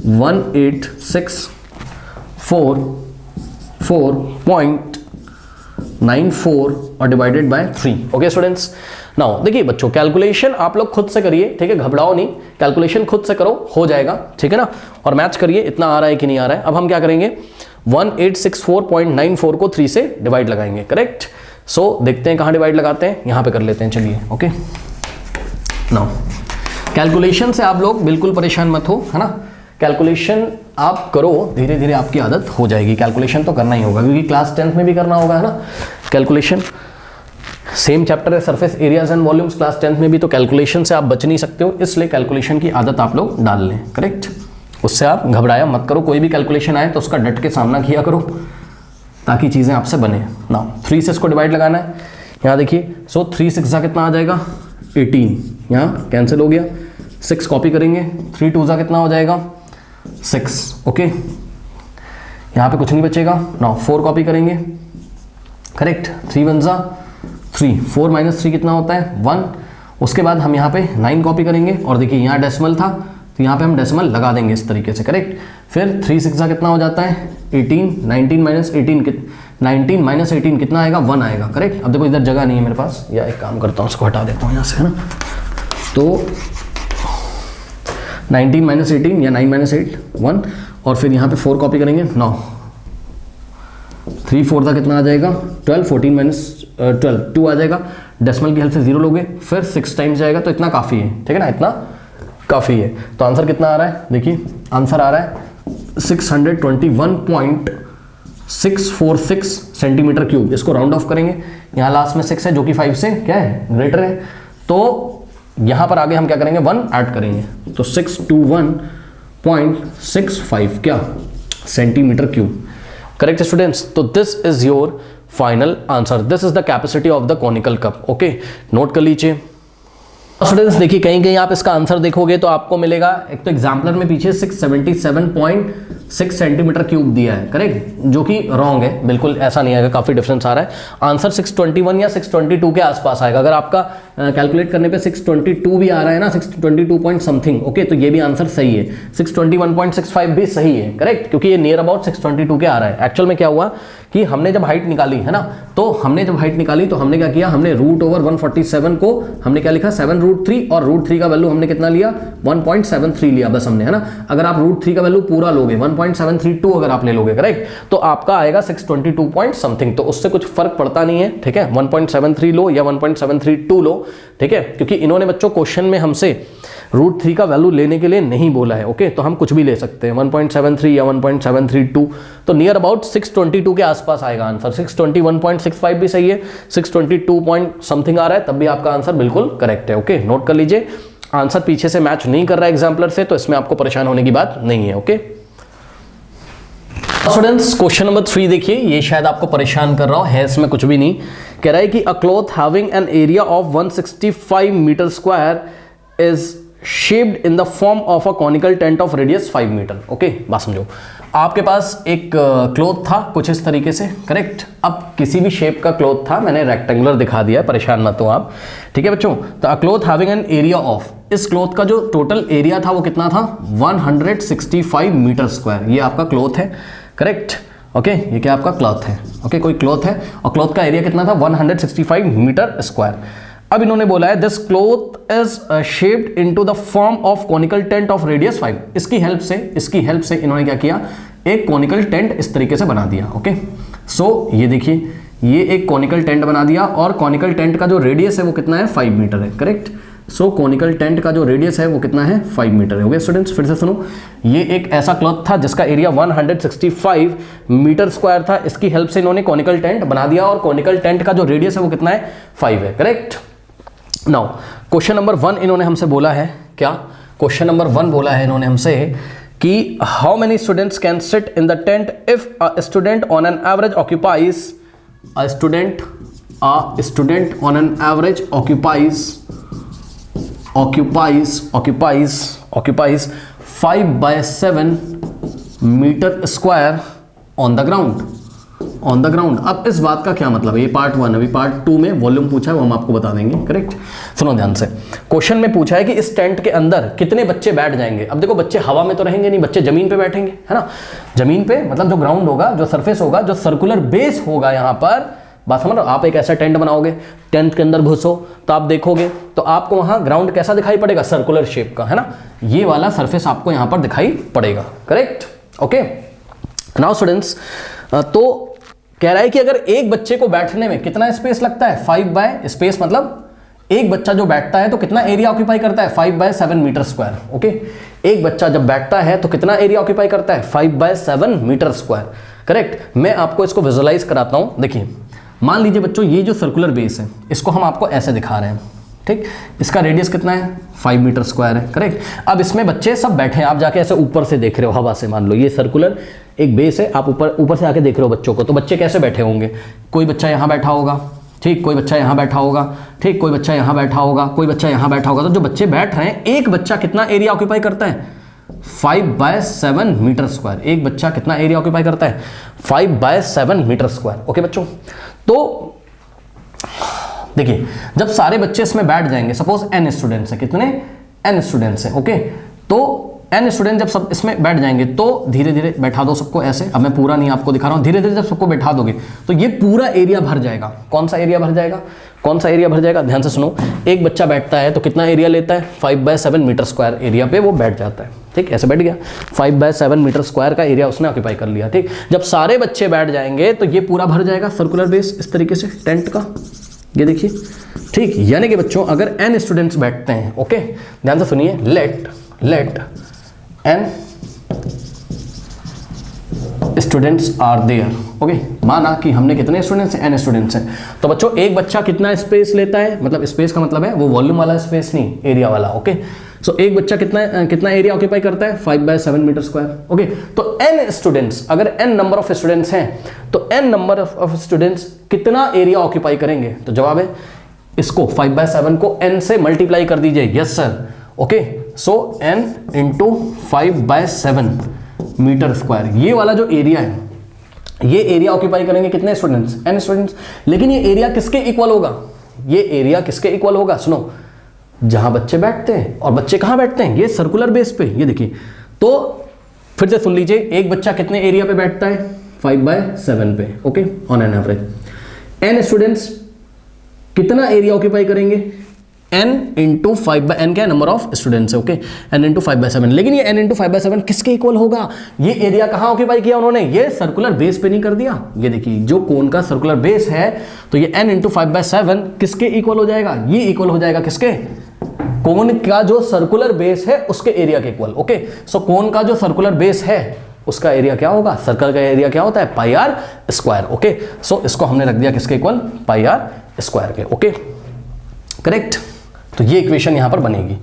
1864.94 और divided by 3। Okay students, now देखिए बच्चों कैलकुलेशन आप लोग खुद से करिए, ठीक है, घबराओ नहीं, कैलकुलेशन खुद से करो, हो जाएगा, ठीक है ना, और मैच करिए इतना आ रहा है कि नहीं आ रहा है। अब हम क्या करेंगे 1864.94 को 3 से डिवाइड लगाएंगे, करेक्ट। सो देखते हैं कहाँ डिवाइड लगाते हैं, यहाँ पे कर लेते हैं, चलिए। ओके, नाउ कैलकुलेशन से आप लोग बिल्कुल परेशान मत हो, है ना, कैलकुलेशन आप करो, धीरे धीरे आपकी आदत हो जाएगी। कैलकुलेशन तो करना ही होगा क्योंकि क्लास 10th में भी करना होगा, है ना, कैलकुलेशन। सेम चैप्टर है surface areas and volumes, class 10th में भी, तो कैलकुलेशन से आप बच नहीं सकते हो, इसलिए कैलकुलेशन की आदत आप लोग डाल लें, करेक्ट। उससे आप घबराया मत करो, कोई भी कैलकुलेशन आए तो उसका डट के सामना किया करो ताकि चीज़ें आपसे बने ना। 3 से इसको डिवाइड लगाना है, यहाँ देखिए। सो 3 6 कितना आ जाएगा 18, यहाँ कैंसिल हो गया, 6 कॉपी करेंगे, 3 2 कितना हो जाएगा 6। ओके, यहाँ पे कुछ नहीं बचेगा ना, 4 कॉपी करेंगे, करेक्ट, 3 1 3, 4 माइनस 3 कितना होता है 1। उसके बाद हम यहाँ पे 9 कॉपी करेंगे, और देखिए यहाँ डेसिमल था तो यहाँ पे हम डेसिमल लगा देंगे इस तरीके से, करेक्ट। फिर 3 6 कितना हो जाता है 18, 19 माइनस 18 कितना आएगा 1 आएगा, करेक्ट। अब देखो इधर जगह नहीं है मेरे पास, या एक काम करता हूँ उसको हटा देता हूँ यहाँ से, है ना, तो 19 माइनस 18 या 9 माइनस 8 1, और फिर यहाँ पे 4 कॉपी करेंगे 9, 3 4 कितना आ जाएगा 12, 14 माइनस 12 2 आ जाएगा, डेसिमल की हेल्प से 0 लोगे, फिर 6 टाइम्स जाएगा, तो इतना काफ़ी है, ठीक है ना, इतना काफ़ी है। तो आंसर कितना आ रहा है, देखिए आंसर आ रहा है 621.646 सेंटीमीटर क्यूब। इसको राउंड ऑफ करेंगे, यहाँ लास्ट में 6 है जो कि 5 से क्या है ग्रेटर है, तो यहाँ पर आगे हम क्या करेंगे 1 ऐड करेंगे, तो 621.65 क्या सेंटीमीटर क्यूब, करेक्ट स्टूडेंट्स। तो this is your final answer, this is the capacity of the conical cup. Okay, note कर लीजिए स्टूडेंट्स। देखिए कहीं कहीं आप इसका आंसर देखोगे तो आपको मिलेगा, एक तो एग्जाम्पलर में पीछे 677.6 सेंटीमीटर क्यूब दिया है, करेक्ट, जो कि रॉन्ग है, बिल्कुल ऐसा नहीं आएगा, काफी डिफरेंस आ रहा है। आंसर 621 या 622 के आसपास आएगा। अगर आपका कैलकुलेट करने पे 622 भी आ रहा है ना, 622 पॉइंट समथिंग, ओके, तो ये भी आंसर सही है। 621.65 भी सही है, करेक्ट, क्योंकि ये नियर अबाउट 622 के आ रहा है। एक्चुअल में क्या हुआ कि हमने जब हाइट निकाली है ना, तो हमने जब हाइट निकाली तो हमने क्या किया, हमने √147 को हमने क्या लिखा 7√3, और √3 का वैल्यू हमने कितना लिया 1.73 लिया बस हमने, है ना। अगर आप √3 का वैल्यू पूरा लोगे 1.732 अगर आप ले लोगे, करेक्ट, तो आपका आएगा 622 पॉइंट समथिंग, तो उससे कुछ फर्क पड़ता नहीं है, ठीक है। 1.73 लो या 1.732 लो, ठीक है, क्योंकि इन्होंने बच्चों क्वेश्चन में हमसे √3 का वैल्यू लेने के लिए नहीं बोला है, ओके, तो हम कुछ भी ले सकते हैं 1.73 या 1.732, तो नियर अबाउट 622 के आसपास आएगा आंसर। 621.65 भी सही है, 622 पॉइंट समथिंग आ रहा है, तब भी आपका आंसर बिल्कुल करेक्ट है। ओके, नोट कर लीजिए, आंसर पीछे से मैच नहीं कर रहा है एग्जाम्पलर से, तो इसमें आपको परेशान होने की बात नहीं है। ओके स्टूडेंट्स, क्वेश्चन नंबर 3 देखिए, ये शायद आपको परेशान कर रहा है, इसमें कुछ भी नहीं। कह रहा है कि a cloth having an area of 165 metre square is shaped in the form of a conical tent of radius 5 metre. Okay, बात समझो, आपके पास एक क्लॉथ था कुछ इस तरीके से, करेक्ट। अब किसी भी शेप का क्लॉथ था, मैंने रेक्टेंगुलर दिखा दिया है, परेशान मत हो आप, ठीक है बच्चों। तो अ cloth having an area of, इस क्लॉथ का जो टोटल एरिया था वो कितना था, 165 मीटर स्क्वायर। ये आपका क्लॉथ है, करेक्ट। ओके, ये क्या आपका क्लॉथ है, ओके, कोई क्लॉथ है और क्लॉथ का एरिया कितना था, 165 मीटर स्क्वायर। अब इन्होंने बोला है this cloth is shaped into the form of conical tent of radius 5। इसकी हेल्प से इन्होंने क्या किया, एक कॉनिकल टेंट इस तरीके से बना दिया। ओके, सो ये देखिए, ये एक कॉनिकल टेंट बना दिया और कॉनिकल टेंट का जो रेडियस है वो कितना है, 5 मीटर है, करेक्ट। सो कॉनिकल टेंट का जो रेडियस है वो कितना है, 5 मीटर है। ओके स्टूडेंट्स, फिर से सुनो, ये एक ऐसा क्लॉथ था जिसका एरिया 165 मीटर स्क्वायर था। इसकी हेल्प से इन्होंने कॉनिकल टेंट बना दिया और कॉनिकल टेंट का जो रेडियस है वो कितना है, 5 है, करेक्ट। नाउ क्वेश्चन नंबर 1 इन्होंने हमसे बोला है, क्या क्वेश्चन नंबर 1 बोला है इन्होंने हमसे कि how many students can sit in the tent if a student on an average occupies on an average occupies 5/7 metre square on the ground. अब इस बात का क्या मतलब है, ये पार्ट 1, अभी पार्ट 2 में वॉल्यूम पूछा है वो हम आपको बता देंगे, करेक्ट। सुनो ध्यान से, क्वेश्चन में पूछा है कि इस टेंट के अंदर कितने बच्चे बैठ जाएंगे। अब देखो, बच्चे हवा में तो रहेंगे नहीं, बच्चे जमीन पे बैठेंगे, है ना। जमीन पे मतलब जो ग्राउंड होगा, जो सरफेस होगा, जो सर्कुलर बेस होगा, यहाँ पर बात समझ रहे हो। आप एक ऐसा टेंट बनाओगे, टेंट के अंदर घुसो तो आप देखोगे तो आपको वहां ग्राउंड कैसा दिखाई पड़ेगा, सर्कुलर शेप का, है ना। ये वाला सरफेस आपको यहां पर दिखाई पड़ेगा, करेक्ट। ओके, नाउ स्टूडेंट्स, तो कह रहा है कि अगर एक बच्चे को बैठने में कितना स्पेस लगता है, 5 स्पेस मतलब एक बच्चा जो बैठता है तो कितना एरिया ऑक्यूपाई करता है, 5/7 मीटर स्क्वायर। ओके, एक बच्चा जब बैठता है तो कितना एरिया ऑक्यूपाई करता है, 5/7 मीटर स्क्वायर, करेक्ट। मैं आपको इसको विजुअलाइज कराता हूं। देखिए, मान लीजिए बच्चों, ये जो सर्कुलर बेस है इसको हम आपको ऐसे दिखा रहे हैं, ठीक। इसका रेडियस कितना है, 5 मीटर स्क्वायर है, करेक्ट। अब इसमें बच्चे सब बैठे हैं, आप जाके ऐसे ऊपर से देख रहे हो, हवा से, मान लो ये सर्कुलर एक बेस है, आप ऊपर से आके देख रहे हो बच्चों को, तो बच्चे कैसे बैठे होंगे, कोई बच्चा यहाँ बैठा होगा, ठीक, कोई बच्चा यहाँ बैठा होगा, ठीक, कोई बच्चा यहाँ बैठा होगा, कोई बच्चा यहाँ बैठा होगा। तो जो बच्चे बैठ रहे हैं, एक बच्चा कितना एरिया ऑक्यूपाई करता है, 5/7 मीटर स्क्वायर। एक बच्चा कितना एरिया ऑक्यूपाई करता है, 5/7 मीटर स्क्वायर। ओके बच्चों, तो देखिए, जब सारे बच्चे इसमें बैठ जाएंगे, सपोज n स्टूडेंट्स हैं, कितने, n स्टूडेंट्स हैं, ओके, तो n स्टूडेंट जब सब इसमें बैठ जाएंगे तो धीरे धीरे बैठा दो सबको ऐसे। अब मैं पूरा नहीं आपको दिखा रहा हूं, धीरे धीरे जब सबको बैठा दोगे तो ये पूरा एरिया भर जाएगा। कौन सा एरिया भर जाएगा, कौन सा एरिया भर जाएगा, ध्यान से सुनो। एक बच्चा बैठता है तो कितना एरिया लेता है, 5/7 मीटर स्क्वायर एरिया पे वो बैठ जाता है, ठीक, ऐसे बैठ गया, 5/7 मीटर स्क्वायर का एरिया उसने ऑक्यूपाई कर लिया, ठीक। जब सारे बच्चे बैठ जाएंगे तो ये पूरा भर जाएगा सर्कुलर बेस इस तरीके से टेंट का, ये देखिए, ठीक। यानी कि बच्चों, अगर n स्टूडेंट्स बैठते हैं, ओके, ध्यान से सुनिए, let n students are there, okay. माना कि हमने कितने स्टूडेंट्स हैं, n स्टूडेंट्स हैं, तो बच्चों एक बच्चा कितना स्पेस लेता है, मतलब स्पेस का मतलब है वो वॉल्यूम वाला स्पेस नहीं, एरिया वाला, ओके। सो एक बच्चा कितना एरिया ऑक्यूपाई करता है, 5/7 मीटर स्क्वायर, ओके। तो n स्टूडेंट्स, अगर n नंबर ऑफ स्टूडेंट्स हैं तो n नंबर ऑफ स्टूडेंट्स कितना एरिया ऑक्यूपाई करेंगे, तो जवाब है इसको 5/7 को n से मल्टीप्लाई कर दीजिए, यस सर, ओके। सो n इंटू 5/7 मीटर स्क्वायर, ये वाला जो एरिया है, ये एरिया ऑक्यूपाई करेंगे कितने स्टूडेंट्स, n स्टूडेंट्स। लेकिन ये एरिया किसके इक्वल होगा, ये एरिया किसके इक्वल होगा, सुनो, जहां बच्चे बैठते हैं, और बच्चे कहां बैठते हैं, ये सर्कुलर बेस पे, ये देखिए। तो फिर से सुन लीजिए, एक बच्चा कितने एरिया पे बैठता है, 5/7 पे, okay, on an average. n students कितना एरिया ऑक्यूपाई करेंगे, n इंटू 5/n क्या नंबर ऑफ स्टूडेंट्स है, ओके, n इंटू 5/7। लेकिन ये n इंटू 5/7 किसके इक्वल होगा, ये एरिया कहां ऑक्यूपाई किया उन्होंने, ये सर्कुलर बेस पे नहीं कर दिया। ये देखिए, जो कोन का सर्कुलर बेस है, तो ये n इंटू 5/7 किसके इक्वल हो जाएगा, ये इक्वल हो जाएगा किसके, कोन का जो सर्कुलर बेस है उसके एरिया के इक्वल, ओके। सो कोन का जो सर्कुलर बेस है उसका एरिया क्या होगा, सर्कल का एरिया क्या होता है, πr स्क्वायर, ओके। सो इसको हमने रख दिया किसके इक्वल, πr स्क्वायर के, ओके, करेक्ट। तो ये इक्वेशन यहां पर बनेगी,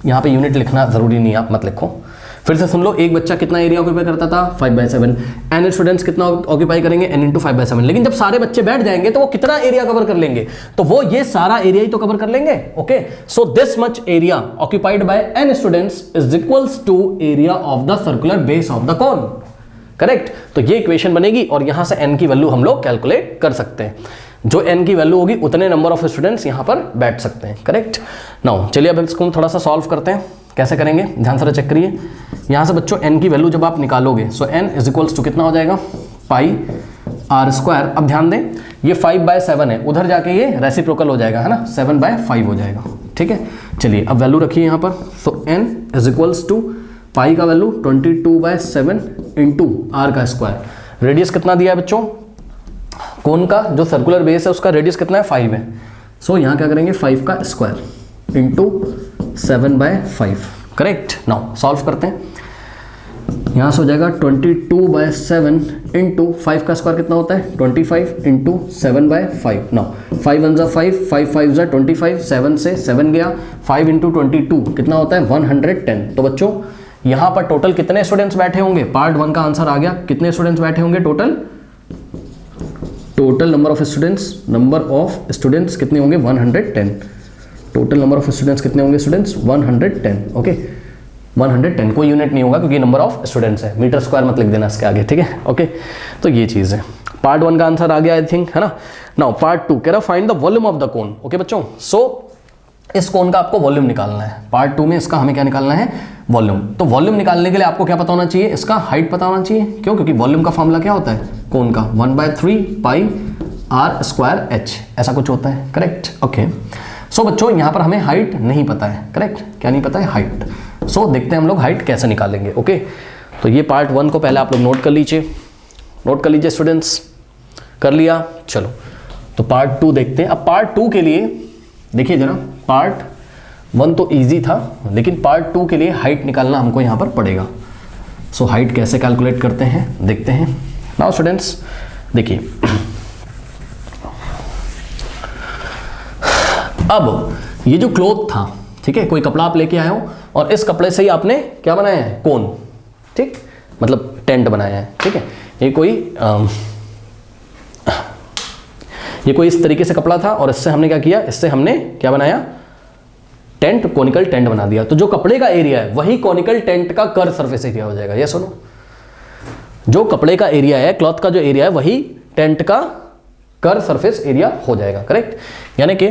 यहां पे यूनिट लिखना जरूरी नहीं है, आप मत लिखो। फिर से सुन लो, एक बच्चा कितना एरिया ऑक्यूपाई करता था 5/7, n स्टूडेंट्स कितना ऑक्यूपाई करेंगे n × 5/7। लेकिन जब सारे बच्चे बैठ जाएंगे तो वो कितना एरिया कवर कर लेंगे, तो वो ये सारा एरिया ही तो कवर कर लेंगे। Okay, so this much area occupied by n students is equals to area of the circular base of the cone. Correct, तो ये इक्वेशन बनेगी और यहां से n की वैल्यू हम लोग कैलकुलेट कर सकते हैं। जो n की वैल्यू होगी उतने नंबर ऑफ स्टूडेंट्स यहां पर बैठ सकते हैं। करेक्ट, नाउ चलिए अब इसको हम थोड़ा सा सॉल्व करते हैं। कैसे करेंगे ध्यान से चेक करिए। यहां से बच्चों n की वैल्यू जब आप निकालोगे, सो n इज इक्वल्स टू कितना हो जाएगा πr²। अब ध्यान दें ये 5/7 है, उधर जाके ये रेसिप्रोकल हो जाएगा, है ना, 7/5 हो जाएगा। ठीक है, चलिए अब वैल्यू रखिए यहां पर। सो n इज इक्वल्स टू पाई का वैल्यू 22/7 इंटू आर का स्क्वायर। रेडियस कितना दिया है बच्चों, कोन का जो सर्कुलर बेस है उसका रेडियस कितना है 5 है। सो यहाँ क्या करेंगे 5 का square into 7/5। Correct, now solve करते हैं। यहाँ से हो जाएगा 22/7 इंटू 5 का स्क्वायर कितना होता है 25 इंटू 7/5। नाउ 5 1 ज़ा 5, 5 5 ज़ा 25, 7 से 7 गया, 5 इंटू 22 कितना होता है 110। तो बच्चों यहाँ पर टोटल कितने स्टूडेंट्स बैठे होंगे, पार्ट 1 का आंसर आ गया। कितने स्टूडेंट्स बैठे होंगे टोटल नंबर ऑफ स्टूडेंट्स कितने होंगे 110। टोटल नंबर ऑफ स्टूडेंट्स कितने होंगे स्टूडेंट्स 110। ओके, 110 कोई यूनिट नहीं होगा क्योंकि नंबर ऑफ स्टूडेंट्स है, मीटर स्क्वायर मत लिख देना इसके आगे। ठीक है, ओके, तो ये चीज़ है। पार्ट 1 का आंसर आ गया आई थिंक, है ना। नाउ पार्ट 2 कह रहा find the volume of the cone. Okay बच्चों, सो इस कोन का आपको वॉल्यूम निकालना है। पार्ट 2 में इसका हमें क्या निकालना है वॉल्यूम। तो वॉल्यूम निकालने के लिए आपको क्या पता होना चाहिए, इसका हाइट पता होना चाहिए। क्यों, क्योंकि वॉल्यूम का फॉर्मूला क्या होता है कोन का 1/3 πr²h, ऐसा कुछ होता है। Correct, okay. सो बच्चों यहाँ पर हमें हाइट नहीं पता है। करेक्ट, क्या नहीं पता है हाइट। सो देखते हैं हम लोग हाइट कैसे निकालेंगे। ओके, तो ये पार्ट 1 को पहले आप लोग नोट कर लीजिए स्टूडेंट्स। कर लिया, चलो तो पार्ट 2 देखते हैं। अब पार्ट 2 के लिए देखिए जरा, पार्ट 1 तो इजी था, लेकिन पार्ट 2 के लिए हाइट निकालना हमको यहाँ पर पड़ेगा। सो हाइट कैसे कैलकुलेट करते हैं देखते हैं। नाउ स्टूडेंट्स देखिए, अब ये जो क्लॉथ था, ठीक है, कोई कपड़ा आप लेके आए हो और इस कपड़े से ही आपने क्या बनाया है कोन, ठीक, मतलब टेंट बनाया है। ठीक है, ये कोई इस तरीके से कपड़ा था और इससे हमने क्या किया, इससे हमने क्या बनाया टेंट, कोनिकल टेंट बना दिया। तो जो कपड़े का एरिया है वही कोनिकल टेंट का कर्व सरफेस एरिया हो जाएगा। ये सुनो, जो कपड़े का एरिया है, क्लॉथ का जो एरिया है वही टेंट का कर्व सरफेस एरिया हो जाएगा। करेक्ट, यानी कि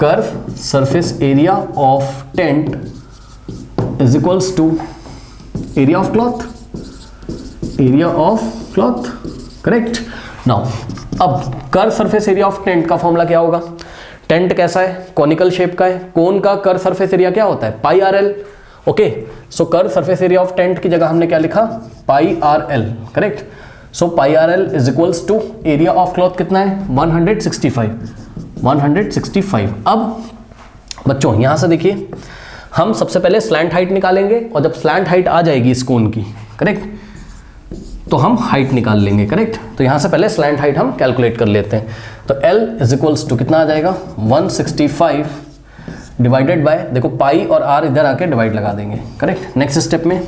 curved surface area of tent is equals to area of cloth. Correct, now अब curved surface area of tent का फॉर्मूला क्या होगा, टेंट कैसा है कॉनिकल शेप का है, कोन का कर्व सरफेस एरिया क्या होता है πrl। Okay, so curve surface area of tent की जगह हमने क्या लिखा πrl। Correct, so πrl is equals to area of cloth कितना है 165। अब बच्चों यहां से देखिए, हम सबसे पहले स्लैंट हाइट निकालेंगे और जब स्लैंट हाइट आ जाएगी इस कोन की, करेक्ट, तो हम हाइट निकाल लेंगे। करेक्ट, तो यहां से पहले स्लैंट हाइट हम कैलकुलेट कर लेते हैं। तो L इज इक्वल्स टू कितना आ जाएगा 165 डिवाइडेड बाय, देखो पाई और R इधर आके डिवाइड लगा देंगे। करेक्ट, नेक्स्ट स्टेप में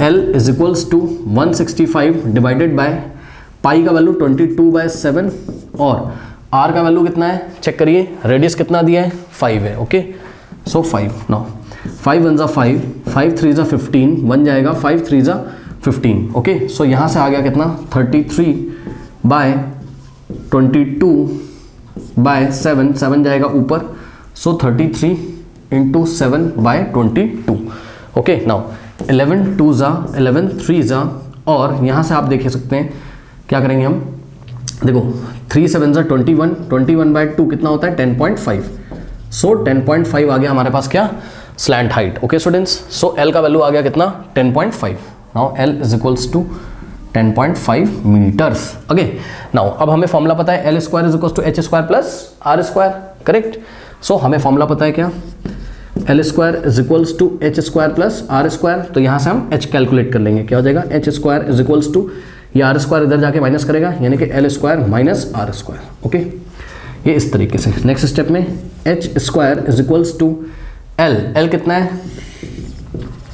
L is equals to 165 divided by pi का वैल्यू 22/7 और R का वैल्यू कितना है चेक करिए, रेडियस कितना दिया है 5 है। ओके, सो 5, नाउ 5 1 ज़ा 5, 5 3 ज़ा 15, 1 जाएगा 5 3 ज़ा 15। ओके, सो यहाँ से आ गया कितना 33/22/7, 7 जाएगा ऊपर, सो 33 इंटू 7/22। ओके, नाउ 11 2 ज़ा 11 3 ज़ा, और यहाँ से आप देख सकते हैं क्या करेंगे हम, देखो 3 7 ज़ा 21, 21/2 कितना होता है 10.5। सो 10.5 आ गया हमारे पास क्या slant height. Okay students, so L का वैल्यू आ गया कितना 10.5। Now L is equals to 10.5 metres. Okay, now अब हमें फॉर्मूला पता है L square is equals to H square plus R square. Correct, so हमें फॉर्मूला पता है क्या, L square is equals to H square plus R square. तो यहाँ से हम H कैलकुलेट कर लेंगे, क्या हो जाएगा H square is equals to, ये R स्क्वायर इधर जाके माइनस करेगा, यानी कि L square minus R square. Okay, ये इस तरीके से। नेक्स्ट स्टेप में H square is equals to L कितना है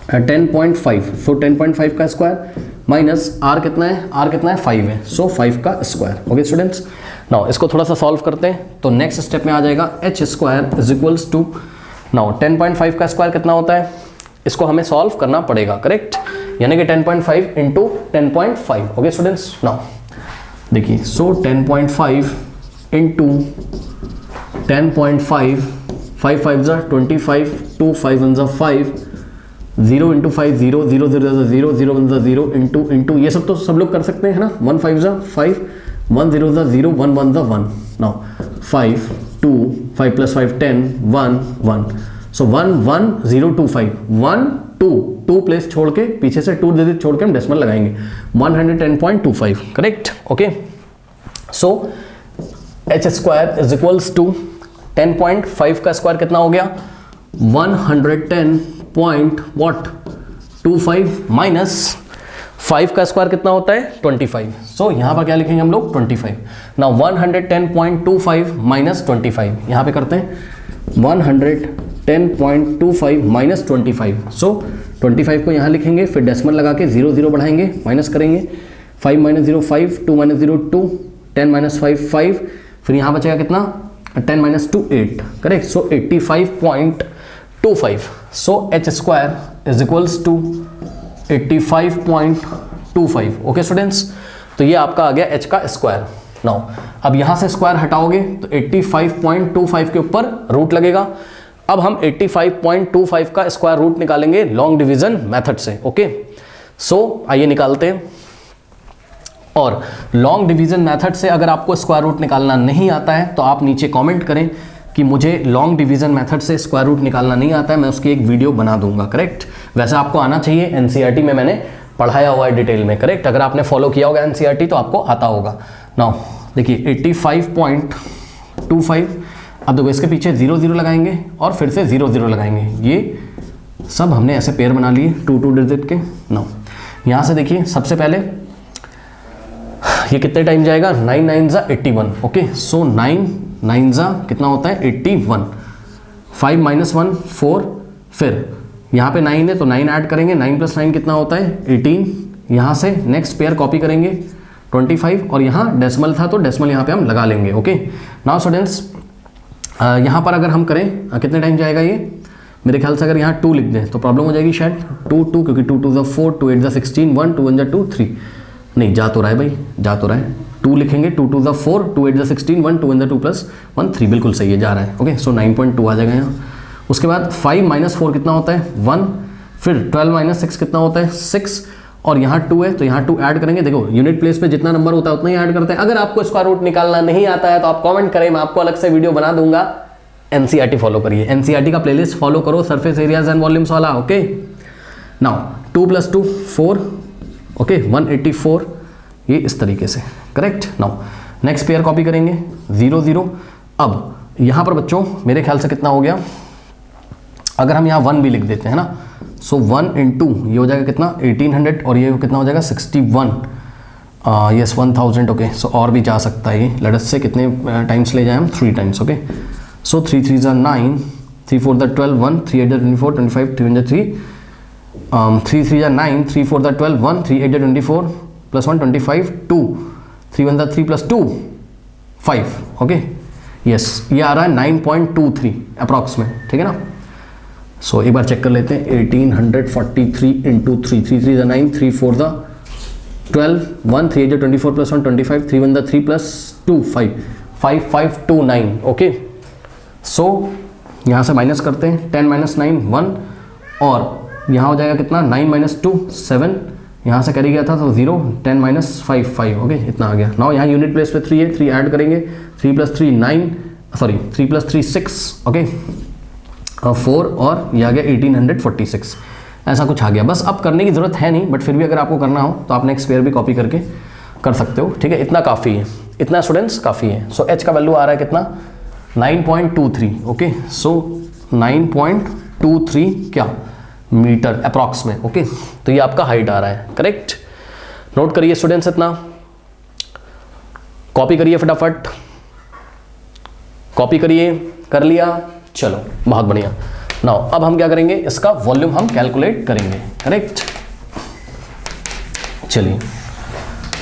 10.5, सो 10.5 का स्क्वायर माइनस आर कितना है, आर कितना है 5 है, सो 5 का स्क्वायर। ओके स्टूडेंट्स, नाउ इसको थोड़ा सा सॉल्व करते हैं। तो नेक्स्ट स्टेप में आ जाएगा H square is equals to, now 10.5 का स्क्वायर कितना होता है, इसको हमें सॉल्व करना पड़ेगा, करेक्ट, यानी कि 10.5 इंटू 10.5। ओके स्टूडेंट्स, नाउ देखिए, सो 10.5 इंटू 10.5, 5 5 ज़ा 25, 2 5 1 ज़ा 5, 0 इंटू 5 0, 0 0 0 0 1 ज़ा 0 इंटू ये सब तो सब लोग कर सकते हैं ना, 1 5 ज़ा 5, 1 0 ज़ा 0, 1 1 ज़ा 1, नाउ 5 2 5 प्लस 5 10, 1 1, सो 1 1 0 2 5, 1 2 2 प्लेस छोड़ के पीछे से 2 डिजिट छोड़ के हम डेसिमल लगाएंगे, 110.25, correct. Okay, so H square is equals to 10.5 का स्क्वायर कितना हो गया, 110.25 माइनस 5 का स्क्वायर कितना होता है 25, सो यहाँ पर क्या लिखेंगे हम लोग 25। नाउ 110.25 माइनस 25, यहाँ पे करते हैं 110.25 माइनस 25, सो 25 को यहाँ लिखेंगे, फिर डेसिमल लगा के 0 0 बढ़ाएंगे, माइनस करेंगे, 5 माइनस 0 5, 2 माइनस 0 2, 10 माइनस 5 5, फिर यहाँ बचेगा कितना 10 minus 2 8, correct, so 85.25, so H square is equals to 85.25। Okay students, तो ये आपका आ गया एच का स्क्वायर। नाउ अब यहाँ से स्क्वायर हटाओगे तो 85.25 के ऊपर रूट लगेगा। अब हम 85.25 का स्क्वायर रूट निकालेंगे लॉन्ग डिवीजन मेथड से। ओके, सो आइए निकालते हैं। और लॉन्ग डिवीजन मेथड से अगर आपको स्क्वायर रूट निकालना नहीं आता है तो आप नीचे कमेंट करें कि मुझे लॉन्ग डिवीजन मेथड से स्क्वायर रूट निकालना नहीं आता है, मैं उसकी एक वीडियो बना दूंगा, करेक्ट। वैसे आपको आना चाहिए, एनसीईआरटी में मैंने पढ़ाया हुआ है डिटेल में, करेक्ट। अगर आपने फॉलो किया होगा एनसीईआरटी तो आपको आता होगा। नाउ देखिए 85.25, अब देखो इसके पीछे 0 0 लगाएंगे और फिर से 0 0 लगाएंगे, ये सब हमने ऐसे पेयर बना लिए 2 2 डिजिट के। नाउ यहाँ से देखिए सबसे पहले ये कितने टाइम जाएगा, 9 9 ज़ा 81। ओके, सो 9 9 ज़ा कितना होता है 81, 5 माइनस 1 4, फिर यहाँ पे 9 है तो 9 ऐड करेंगे, 9 प्लस 9 कितना होता है 18। यहाँ से नेक्स्ट पेयर कॉपी करेंगे 25 और यहाँ डेसिमल था तो डेसिमल यहाँ पे हम लगा लेंगे। ओके, नाउ स्टूडेंट्स यहाँ पर अगर हम करें कितने टाइम जाएगा ये, मेरे ख्याल से अगर यहाँ 2 लिख दें तो प्रॉब्लम हो जाएगी शायद, 2 2 क्योंकि 2 2 ज़ा 4, 2 8 ज़ा 16, 1 2 1 ज़ा 2 3, नहीं जा तो रहा है भाई, जा तो रहा है, 2 लिखेंगे, 2 2 ज़ा 4, 2 8 ज़ा 16, 1 2 1 ज़ा 2 प्लस 1 3, बिल्कुल सही है, जा रहा है। ओके, सो 9.2 आ जाएगा यहाँ। उसके बाद 5 माइनस 4 कितना होता है 1, फिर 12 माइनस 6 कितना होता है 6, और यहाँ 2 है तो यहाँ 2 ऐड करेंगे। देखो यूनिट प्लेस पे जितना नंबर होता है उतना ही ऐड करते हैं। अगर आपको स्क्वायर रूट निकालना नहीं आता है तो आप कमेंट करें, मैं आपको अलग से वीडियो बना दूंगा। एनसीईआरटी फॉलो करिए, एनसीईआरटी का प्लेलिस्ट फॉलो करो, सरफेस एरियाज एंड वॉल्यूम्स वाला। ओके, नाउ 2 + 2 4, ओके 184, ये इस तरीके से, correct. Now next pair copy करेंगे 0 0। अब यहाँ पर बच्चों मेरे ख्याल से कितना हो गया, अगर हम यहाँ 1 भी लिख देते हैं ना, सो 1 इंटू ये हो जाएगा कितना 1800 और ये कितना हो जाएगा 61, यस 1000। ओके, सो और भी जा सकता है ये, लेट्स से कितने टाइम्स ले जाए हम 3 टाइम्स। ओके, सो 3 3 ज़ा 9, 3 4 ज़ा 12 1, 3 8 ज़ा 24 25, 3 1 ज़ा 3, 3 3 ज़ा 9, 3 4 ज़ा 12 1, 3 8 ज़ा 24 प्लस 1 25 2, 3 1 ज़ा 3 प्लस 2 5। ओके, यस ये आ रहा है 9.23 अप्रॉक्सीमेट, ठीक है ना। सो एक बार चेक कर लेते हैं, 1843 इंटू 3, 3 3 ज़ा 9, 3 4 ज़ा 12 1, 3 8 ज़ा 24 प्लस 1 25, 3 1 ज़ा 3 प्लस 2 5, 5529। ओके, सो यहाँ से माइनस करते हैं, 10 माइनस 9 1, और यहाँ हो जाएगा कितना 9 माइनस 2 7, यहाँ से करी गया था तो 0, 10 माइनस 5 5। ओके, इतना आ गया। नाउ यहाँ यूनिट प्लेस पे 3 है, 3 ऐड करेंगे, 3 + 3 9, सॉरी 3 + 3 6, ओके 4, और ये आ गया 1846, ऐसा कुछ आ गया। बस अब करने की ज़रूरत है नहीं, बट फिर भी अगर आपको करना हो तो आप नेक्स्ट पेयर भी कॉपी करके कर सकते हो, ठीक है। इतना काफ़ी है, इतना स्टूडेंट्स काफ़ी है। सो एच का वैल्यू आ रहा है कितना 9.23। ओके, सो 9.23 क्या मीटर अप्रॉक्स में। ओके, तो ये आपका हाइट आ रहा है, करेक्ट। नोट करिए स्टूडेंट्स, इतना कॉपी करिए फटाफट, कॉपी करिए, कर लिया, चलो बहुत बढ़िया। नाउ अब हम क्या करेंगे, इसका वॉल्यूम हम कैलकुलेट करेंगे, करेक्ट। चलिए,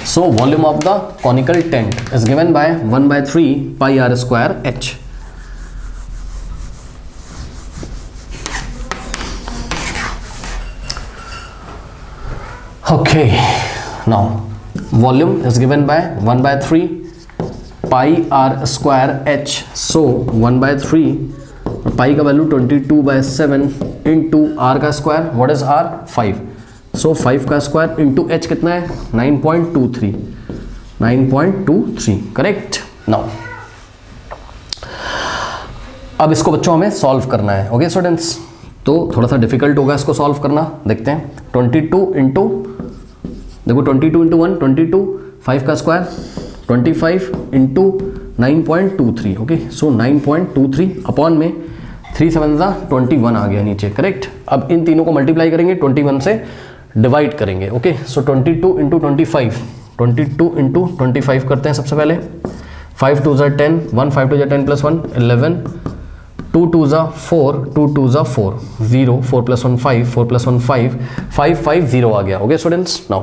so volume of the conical tent is given by 1/3 pi r square h. Okay, now volume is given by 1/3 pi r square h. So 1/3 pi का वैल्यू 22/7 इंटू आर का square, what is r 5, so 5 का square into H कितना है 9.23, correct. Now अब इसको बच्चों हमें solve करना है, ओके स्टूडेंट्स। तो थोड़ा सा डिफिकल्ट होगा इसको सॉल्व करना, देखते हैं। 22 इंटू, देखो 22 इंटू 1 22, 5 का स्क्वायर 25 इंटू 9.23, ओके। सो 9.23 अपॉन में 3 7 21 आ गया नीचे, करेक्ट। अब इन तीनों को मल्टीप्लाई करेंगे, 21 से डिवाइड करेंगे, ओके। सो 22 इंटू 25, 22 इंटू 25 करते हैं सबसे पहले। 5 2 10, 1 5 2 10 प्लस 1 11, 2 2 4, 2 2 4, 0 4 प्लस 1 5, 4 प्लस 1 5, 5 5 0 आ गया, ओके स्टूडेंट्स। नाउ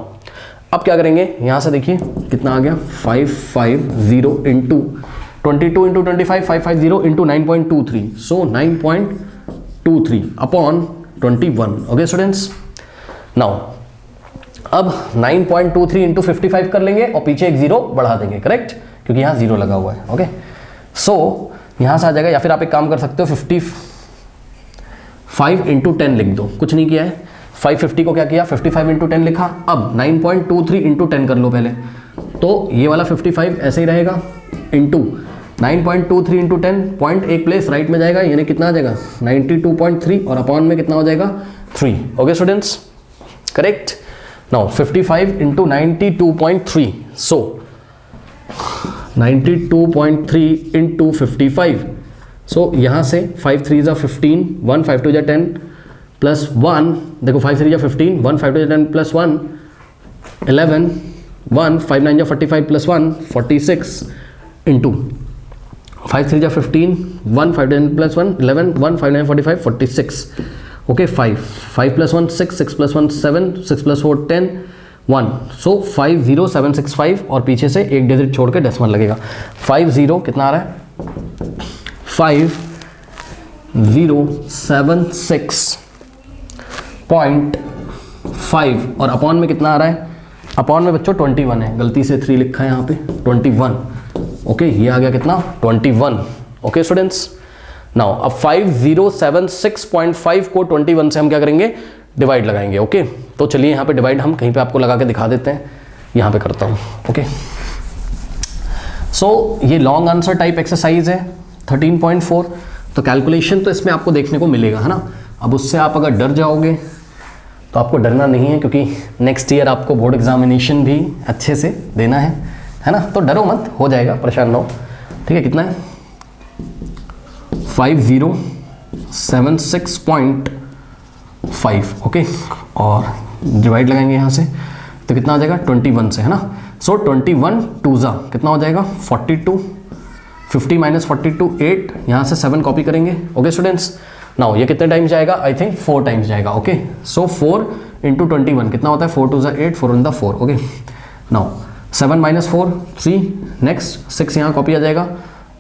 अब क्या करेंगे, यहाँ से देखिए कितना आ गया 5 5 0 इंटू 22 इंटू 25 550 इंटू 9.23, सो 9.23 अपॉन 21, ओके स्टूडेंट्स। नाउ अब 9.23 इंटू 55 कर लेंगे और पीछे एक 0 बढ़ा देंगे, करेक्ट, क्योंकि यहाँ 0 लगा हुआ है, ओके। सो यहाँ से आ जाएगा, या फिर आप एक काम कर सकते हो 55 इंटू 10 लिख दो, कुछ नहीं किया है। 550 को क्या किया, 55 इंटू 10 लिखा। अब 9.23 इंटू 10 कर लो पहले, तो ये वाला 55 ऐसे ही रहेगा, इंटू 9.23 इंटू 10, पॉइंट एक प्लेस राइट में जाएगा, यानी कितना आ जाएगा 92.3 और अपॉन में कितना हो जाएगा 3, okay students, correct. Now 55 into 92.3, सो 92.3 इंटू 55, सो यहाँ से 5 3 ज़ा 15, 1 5 2 ज़ा 10 प्लस 1, देखो 5 3 ज़ा 15, 1 5 2 ज़ा 10 प्लस 1 11, 1 5 9 ज़ा 45 प्लस 1 46 इंटू 5 3 ज़ा 15, 1 5 10 plus 1 11, 1 5 9 45 46, okay. 5 5 plus 1 6, 6 plus 1 7, 6 plus 4 10 1, सो 50765 और पीछे से एक डिजिट छोड़ के डेसिमल लगेगा। 50 कितना आ रहा है 5076.5 और अपॉन में कितना आ रहा है, अपॉन में बच्चों 21 है, गलती से 3 लिखा है यहाँ पे 21, ओके। ये आ गया कितना 21, ओके स्टूडेंट्स। नाउ अब 5076.5 को 21 से हम क्या करेंगे, डिवाइड लगाएंगे, ओके। तो चलिए यहाँ पे डिवाइड हम कहीं पे आपको लगा के दिखा देते हैं, यहाँ पे करता हूँ, ओके। सो ये लॉन्ग आंसर टाइप एक्सरसाइज है 13.4, तो कैलकुलेशन तो इसमें आपको देखने को मिलेगा, है ना। अब उससे आप अगर डर जाओगे तो आपको डरना नहीं है, क्योंकि नेक्स्ट ईयर आपको बोर्ड एग्जामिनेशन भी अच्छे से देना है ना। तो डरो मत, हो जाएगा, परेशान ना हो, ठीक है। कितना है 5076.5, ओके, और डिवाइड लगाएंगे यहाँ से, तो कितना आ जाएगा 21 से, है ना। सो 21 2 ज़ा कितना हो जाएगा 42, 50 माइनस 42 8, यहाँ से 7 कॉपी करेंगे, ओके स्टूडेंट्स। नाउ ये कितने टाइम्स जाएगा, आई थिंक 4 टाइम्स जाएगा, ओके। सो 4 इंटू 21 कितना होता है 4 2 ज़ा 8, 4 1 4, ओके। नाउ 7 माइनस 4 3, नेक्स्ट 6 यहाँ कॉपी आ जाएगा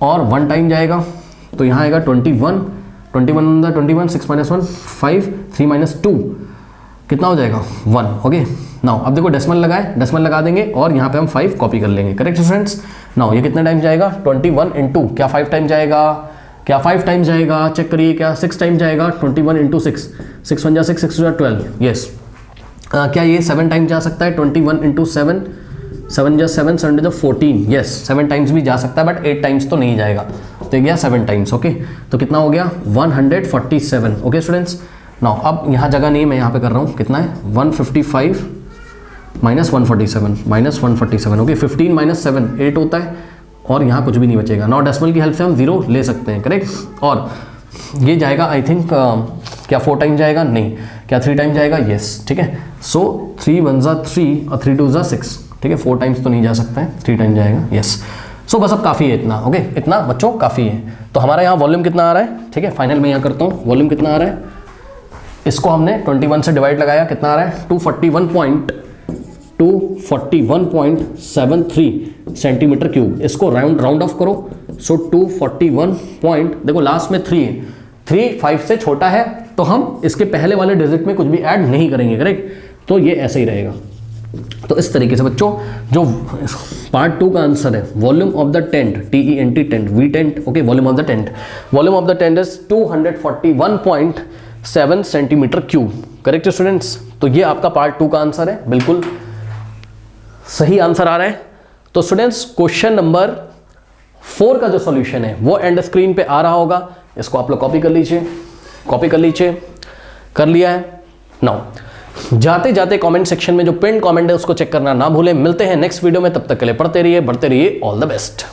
और 1 टाइम जाएगा, तो यहाँ आएगा 21, 21 21, 6 माइनस 1 5, 3 माइनस 2 कितना हो जाएगा 1, ओके। नाउ अब देखो डेसिमल लगाए, डेसिमल लगा देंगे और यहाँ पे हम 5 कॉपी कर लेंगे, करेक्ट स्टूडेंट्स। नाउ ये कितने टाइम जाएगा 21 इंटू, क्या 5 टाइम जाएगा, क्या 5 टाइम जाएगा, चेक करिए, क्या 6 टाइम जाएगा 21 इंटू 6, 6 1 जा 6, 6 2 जा 12, यस। क्या ये 7 टाइम जा सकता है 21 इंटू 7, 7 जा 7, 7 जा 14, यस 7 टाइम्स भी जा सकता है, बट 8 टाइम्स तो नहीं जाएगा, तो गया 7 टाइम्स, ओके। तो कितना हो गया 147, ओके स्टूडेंट्स। नाउ अब यहाँ जगह नहीं, मैं यहाँ पे कर रहा हूँ, कितना है 155 माइनस 147, ओके। 15 माइनस 7 8 होता है और यहाँ कुछ भी नहीं बचेगा। नाउ डेसिमल की हेल्प से हम 0 ले सकते हैं, करेक्ट। और ये जाएगा आई थिंक क्या 4 टाइम जाएगा, नहीं, क्या 3 टाइम जाएगा, यस, ठीक है। सो 3 1 ज़ा 3 और 3 2 ज़ा 6, ठीक है। 4 टाइम्स तो नहीं जा सकता है, 3 टाइम जाएगा, यस। सो बस अब काफ़ी है इतना, ओके, इतना बच्चों काफ़ी है। तो हमारा यहाँ वॉल्यूम कितना आ रहा है, ठीक है, फाइनल में यहाँ करता हूँ, वॉल्यूम कितना आ रहा है, इसको हमने 21 से डिवाइड लगाया, कितना आ रहा है 241.73 सेंटीमीटर क्यूब। इसको राउंड ऑफ करो, सो 241 पॉइंट, देखो लास्ट में 3 है, 3 5 से छोटा है तो हम इसके पहले वाले डिजिट में कुछ भी ऐड नहीं करेंगे, करेक्ट, तो ये ऐसे ही रहेगा। तो इस तरीके से बच्चों जो पार्ट 2 का आंसर है, volume of the tent, TENT tent, V tent, okay, volume of the tent, volume of the tent is 241.7 centimetre cube, correct students. तो ये आपका पार्ट 2 का आंसर है, बिल्कुल सही आंसर आ रहा है। तो स्टूडेंट्स क्वेश्चन नंबर 4 का जो सॉल्यूशन है वो एंड स्क्रीन पे आ रहा होगा, इसको आप लोग कॉपी कर लीजिए, कर लिया है। नाउ जाते जाते कमेंट सेक्शन में जो पिन कमेंट है उसको चेक करना ना भूलें। मिलते हैं नेक्स्ट वीडियो में, तब तक के लिए पढ़ते रहिए, बढ़ते रहिए, ऑल द बेस्ट।